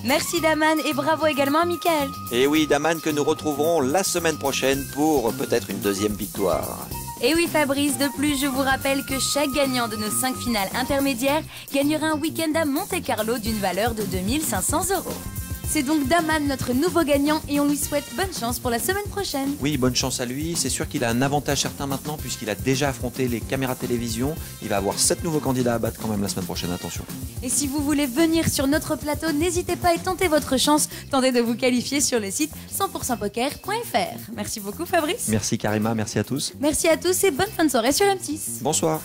[SPEAKER 1] Merci Daman et bravo également à Mickaël.
[SPEAKER 2] Et oui, Daman que nous retrouverons la semaine prochaine pour peut-être une deuxième victoire.
[SPEAKER 1] Et oui Fabrice, de plus je vous rappelle que chaque gagnant de nos 5 finales intermédiaires gagnera un week-end à Monte-Carlo d'une valeur de 2 500 €. C'est donc Daman notre nouveau gagnant et on lui souhaite bonne chance pour la semaine prochaine.
[SPEAKER 13] Oui, bonne chance à lui. C'est sûr qu'il a un avantage certain maintenant puisqu'il a déjà affronté les caméras télévision. Il va avoir 7 nouveaux candidats à battre quand même la semaine prochaine, attention.
[SPEAKER 1] Et si vous voulez venir sur notre plateau, n'hésitez pas et tentez votre chance. Tentez de vous qualifier sur le site 100%poker.fr. Merci beaucoup Fabrice.
[SPEAKER 13] Merci Karima, merci à tous.
[SPEAKER 1] Merci à tous et bonne fin de soirée sur M6.
[SPEAKER 13] Bonsoir.